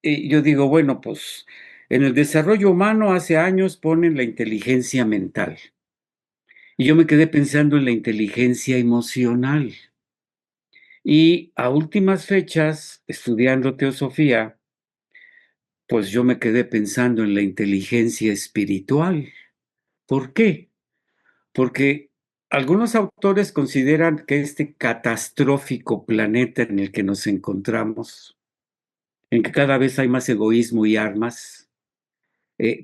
yo digo, bueno, pues en el desarrollo humano hace años ponen la inteligencia mental. Y yo me quedé pensando en la inteligencia emocional. Y a últimas fechas, estudiando teosofía, pues yo me quedé pensando en la inteligencia espiritual. ¿Por qué? Porque algunos autores consideran que este catastrófico planeta en el que nos encontramos, en que cada vez hay más egoísmo y armas,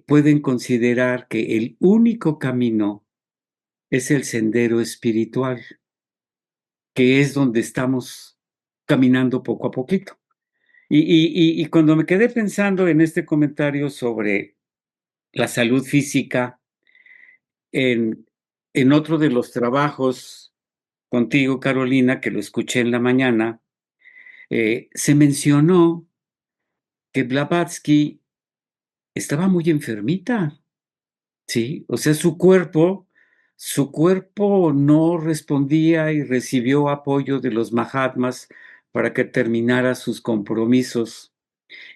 pueden considerar que el único camino es el sendero espiritual, que es donde estamos caminando poco a poquito. Y cuando me quedé pensando en este comentario sobre la salud física, en, en otro de los trabajos contigo, Carolina, que lo escuché en la mañana, se mencionó que Blavatsky estaba muy enfermita, ¿sí? O sea, su cuerpo no respondía y recibió apoyo de los Mahatmas para que terminara sus compromisos.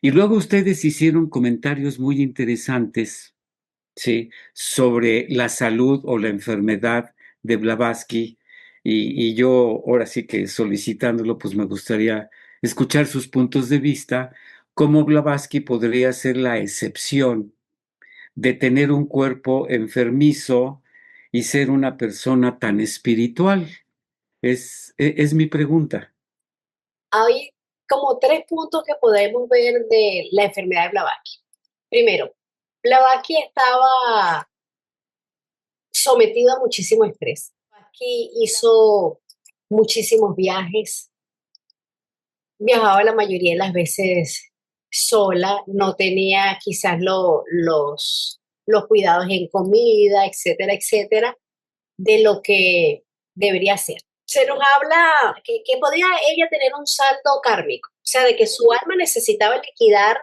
Y luego ustedes hicieron comentarios muy interesantes, ¿sí? Sobre la salud o la enfermedad de Blavatsky. Y yo, ahora sí que solicitándolo, pues me gustaría escuchar sus puntos de vista, cómo Blavatsky podría ser la excepción de tener un cuerpo enfermizo y ser una persona tan espiritual. Es mi pregunta. Hay como 3 puntos que podemos ver de la enfermedad de Blavatsky. Primero, Blavatsky estaba sometido a muchísimo estrés. Blavatsky hizo muchísimos viajes, viajaba la mayoría de las veces sola, no tenía quizás los cuidados en comida, etcétera, etcétera, de lo que debería ser. Se nos habla que podía ella tener un saldo kármico, o sea, de que su alma necesitaba liquidar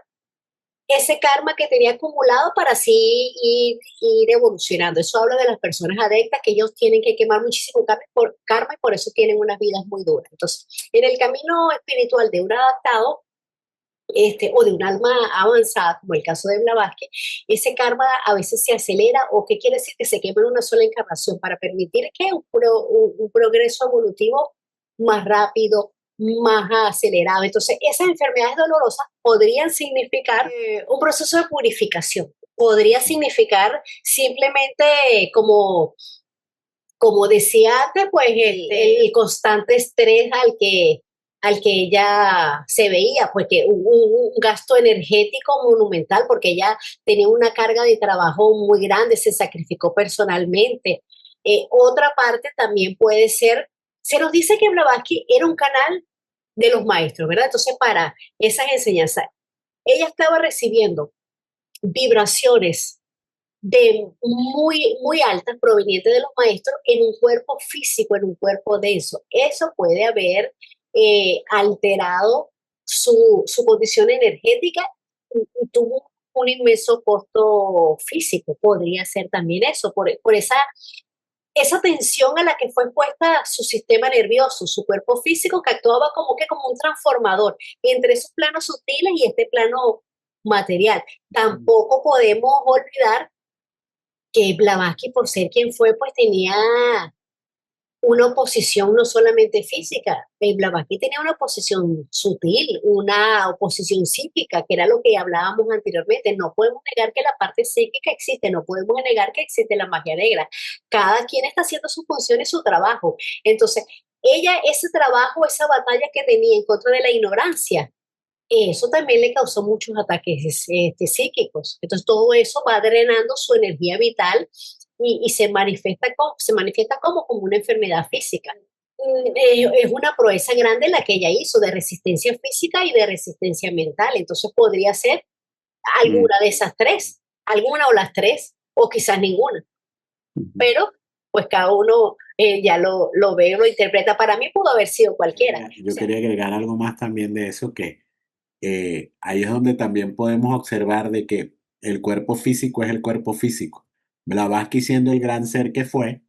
ese karma que tenía acumulado para así ir evolucionando. Eso habla de las personas adeptas, que ellos tienen que quemar muchísimo karma y por eso tienen unas vidas muy duras. Entonces, en el camino espiritual de un adaptado, o de un alma avanzada, como el caso de Blavatsky, ese karma a veces se acelera, o qué quiere decir que se quema en una sola encarnación para permitir que un progreso evolutivo más rápido, más acelerado. Entonces, esas enfermedades dolorosas podrían significar un proceso de purificación, podría significar simplemente como decía antes, pues el constante estrés al que ella se veía, pues que un gasto energético monumental, porque ella tenía una carga de trabajo muy grande, se sacrificó personalmente. Otra parte también puede ser, se nos dice que Blavatsky era un canal de los maestros, ¿verdad? Entonces, para esas enseñanzas, ella estaba recibiendo vibraciones de muy altas provenientes de los maestros en un cuerpo físico, en un cuerpo denso. Eso puede haber alterado su condición energética y tuvo un inmenso costo físico. Podría ser también eso, por esa tensión a la que fue expuesta su sistema nervioso, su cuerpo físico, que actuaba como un transformador entre esos planos sutiles y este plano material. Tampoco podemos olvidar que Blavatsky, por ser quien fue, pues tenía una oposición no solamente física. Blavatsky tenía una oposición sutil, una oposición psíquica, que era lo que hablábamos anteriormente. No podemos negar que la parte psíquica existe, no podemos negar que existe la magia negra. Cada quien está haciendo su función y su trabajo. Entonces, ella, ese trabajo, esa batalla que tenía en contra de la ignorancia, eso también le causó muchos ataques psíquicos. Entonces, todo eso va drenando su energía vital y se manifiesta como una enfermedad física. Es una proeza grande la que ella hizo de resistencia física y de resistencia mental. Entonces, podría ser Mm, alguna de esas tres, alguna o las tres, o quizás ninguna. ujú. Pero, pues cada uno ya lo ve o lo interpreta. Para mí pudo haber sido cualquiera. O Yo sea, quería agregar algo más también de eso, que ahí es donde también podemos observar de que el cuerpo físico es el cuerpo físico. Blavatsky siendo el gran ser que fue,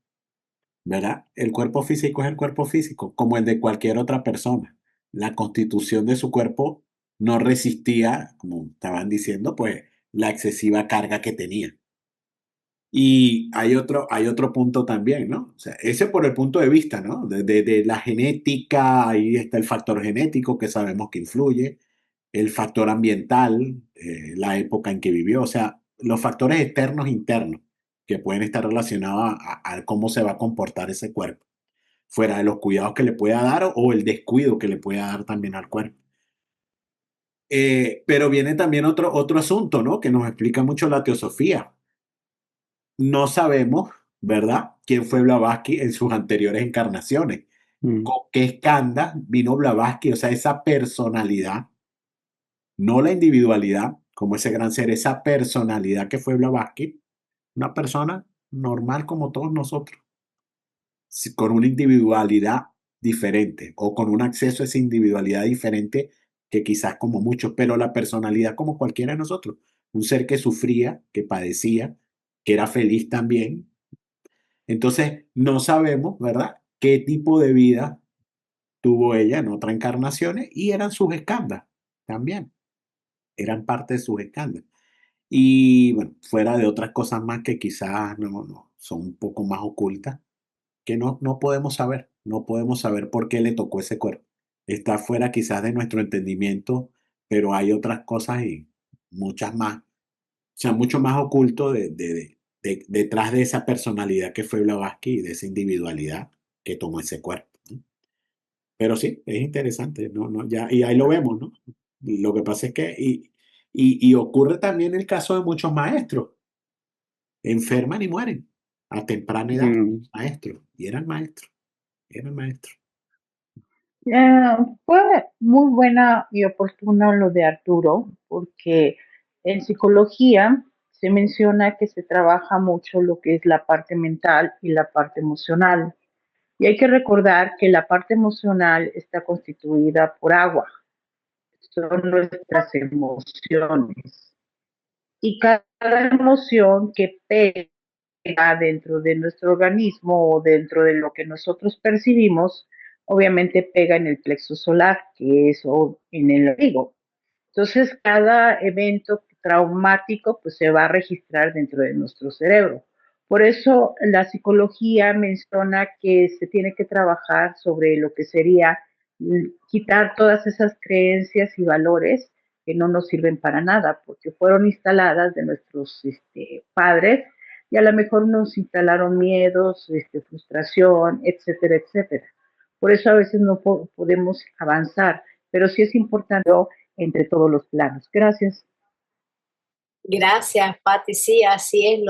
¿verdad? El cuerpo físico es el cuerpo físico, como el de cualquier otra persona. La constitución de su cuerpo no resistía, como estaban diciendo, pues la excesiva carga que tenía. Y hay otro punto también, ¿no? O sea, ese por el punto de vista, ¿no? De la genética, ahí está el factor genético que sabemos que influye, el factor ambiental, la época en que vivió, o sea, los factores externos e internos que pueden estar relacionados a cómo se va a comportar ese cuerpo, fuera de los cuidados que le pueda dar o el descuido que le pueda dar también al cuerpo. Pero viene también otro asunto, ¿no? Que nos explica mucho la teosofía. No sabemos, ¿verdad?, quién fue Blavatsky en sus anteriores encarnaciones. Mm, ¿Con qué escanda vino Blavatsky? O sea, esa personalidad, no la individualidad, como ese gran ser, esa personalidad que fue Blavatsky, una persona normal como todos nosotros, con una individualidad diferente o con un acceso a esa individualidad diferente que quizás como muchos, pero la personalidad como cualquiera de nosotros, un ser que sufría, que padecía, que era feliz también. Entonces, no sabemos, ¿verdad?, qué tipo de vida tuvo ella en otras encarnaciones y eran sus escandas también, eran parte de sus escandas. Y bueno, fuera de otras cosas más que quizás no son un poco más ocultas, que no podemos saber, no podemos saber por qué le tocó ese cuerpo. Está fuera quizás de nuestro entendimiento, pero hay otras cosas y muchas más, o sea, mucho más oculto detrás de esa personalidad que fue Blavatsky y de esa individualidad que tomó ese cuerpo, ¿no? Pero sí, es interesante, ya, y ahí lo vemos, ¿no? Y lo que pasa es que, y ocurre también el caso de muchos maestros, enferman y mueren a temprana edad, mm, maestros, y eran maestros. Fue muy buena y oportuna lo de Arturo, porque en psicología se menciona que se trabaja mucho lo que es la parte mental y la parte emocional. Y hay que recordar que la parte emocional está constituida por agua, son nuestras emociones. Y cada emoción que pega dentro de nuestro organismo o dentro de lo que nosotros percibimos, obviamente pega en el plexo solar, que es en el ombligo. Entonces, cada evento traumático pues, se va a registrar dentro de nuestro cerebro. Por eso la psicología menciona que se tiene que trabajar sobre lo que sería quitar todas esas creencias y valores que no nos sirven para nada, porque fueron instaladas de nuestros padres y a lo mejor nos instalaron miedos, frustración, etcétera, etcétera. Por eso a veces no podemos avanzar, pero sí es importante entre todos los planos. Gracias. gracias, Patti. Sí, así es.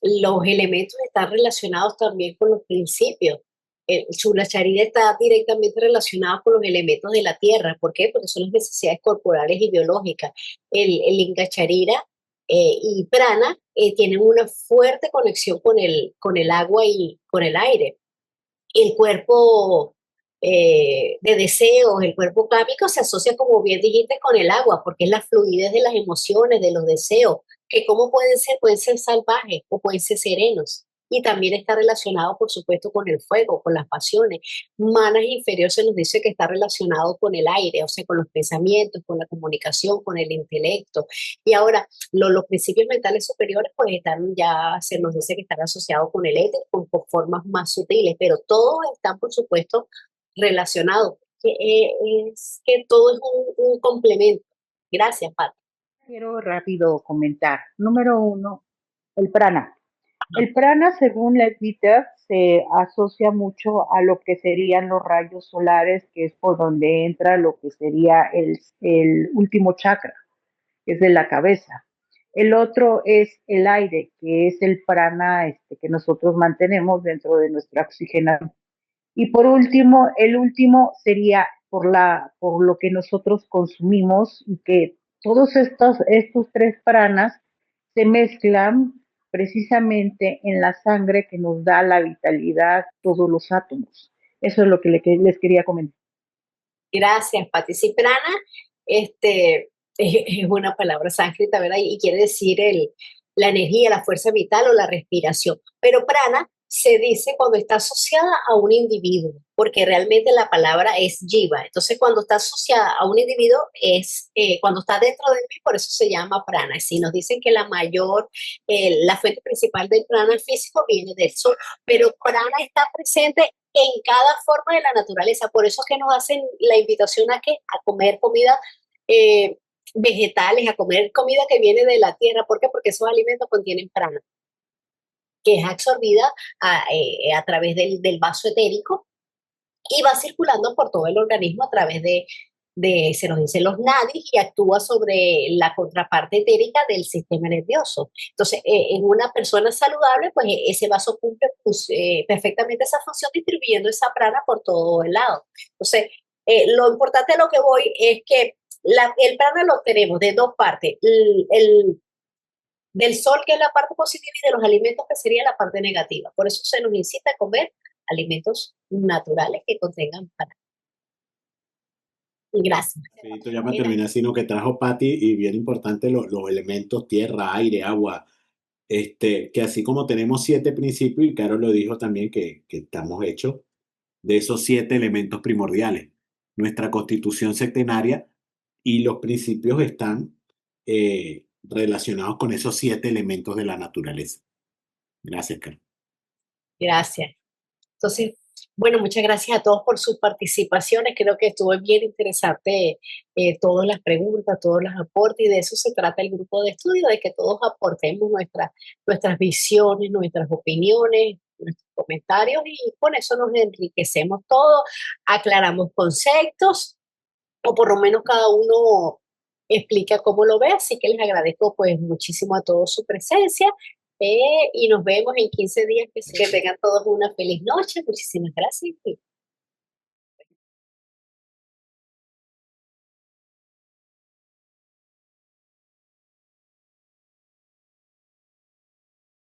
Los elementos están relacionados también con los principios. El Chulacharida está directamente relacionado con los elementos de la tierra. ¿Por qué? Porque son las necesidades corporales y biológicas. El Ingacharira y Prana tienen una fuerte conexión con el agua y con el aire. El cuerpo de deseos, el cuerpo cámico se asocia, como bien dijiste, con el agua, porque es la fluidez de las emociones, de los deseos, que cómo pueden ser salvajes o pueden ser serenos. Y también está relacionado, por supuesto, con el fuego, con las pasiones. Manas inferior se nos dice que está relacionado con el aire, o sea, con los pensamientos, con la comunicación, con el intelecto. Y ahora, los principios mentales superiores, pues están ya, se nos dice que están asociados con el éter, con formas más sutiles, pero todos están, por supuesto, relacionados. Es que todo es un complemento. Gracias, Pat. Quiero rápido comentar. Número uno, el prana. El prana, según la Gita, se asocia mucho a lo que serían los rayos solares, que es por donde entra lo que sería el último chakra, que es de la cabeza. El otro es el aire, que es el prana que nosotros mantenemos dentro de nuestra oxigenación. Y por último, el último sería por lo que nosotros consumimos y que todos estos tres pranas se mezclan precisamente en la sangre que nos da la vitalidad, todos los átomos. Eso es lo que les quería comentar. Gracias, Pati. Sí, prana, es una palabra sánscrita, ¿verdad? Y quiere decir la energía, la fuerza vital o la respiración. Pero prana se dice cuando está asociada a un individuo, porque realmente la palabra es jiva. Entonces, cuando está asociada a un individuo, cuando está dentro de mí, por eso se llama prana. Si nos dicen que la fuente principal del prana físico viene del sol, pero prana está presente en cada forma de la naturaleza. Por eso es que nos hacen la invitación a comer comida vegetales, a comer comida que viene de la tierra. ¿Por qué? Porque esos alimentos contienen prana, que es absorbida a través del vaso etérico y va circulando por todo el organismo a través se nos dicen los nadis, y actúa sobre la contraparte etérica del sistema nervioso. Entonces, en una persona saludable, pues ese vaso cumple perfectamente esa función, distribuyendo esa prana por todo el lado. Entonces, lo importante de lo que voy es que el prana lo tenemos de dos partes. Del sol, que es la parte positiva, y de los alimentos, que sería la parte negativa. Por eso se nos incita a comer alimentos naturales que contengan prana. Gracias. Sí, esto ya me termina, sino que trajo Patti, y bien importante los elementos tierra, aire, agua, que así como tenemos 7 principios, y Caro lo dijo también, que estamos hechos de esos 7 elementos primordiales. Nuestra constitución septenaria y los principios están relacionados con esos 7 elementos de la naturaleza. Gracias, Caro. Gracias. Entonces, bueno, muchas gracias a todos por sus participaciones. Creo que estuvo bien interesante todas las preguntas, todos los aportes, y de eso se trata el grupo de estudio, de que todos aportemos nuestras visiones, nuestras opiniones, nuestros comentarios, y con eso nos enriquecemos todos, aclaramos conceptos, o por lo menos cada uno explica cómo lo ve. Así que les agradezco pues muchísimo a todos su presencia. Y nos vemos en 15 días. Que tengan todos una feliz noche. Muchísimas gracias.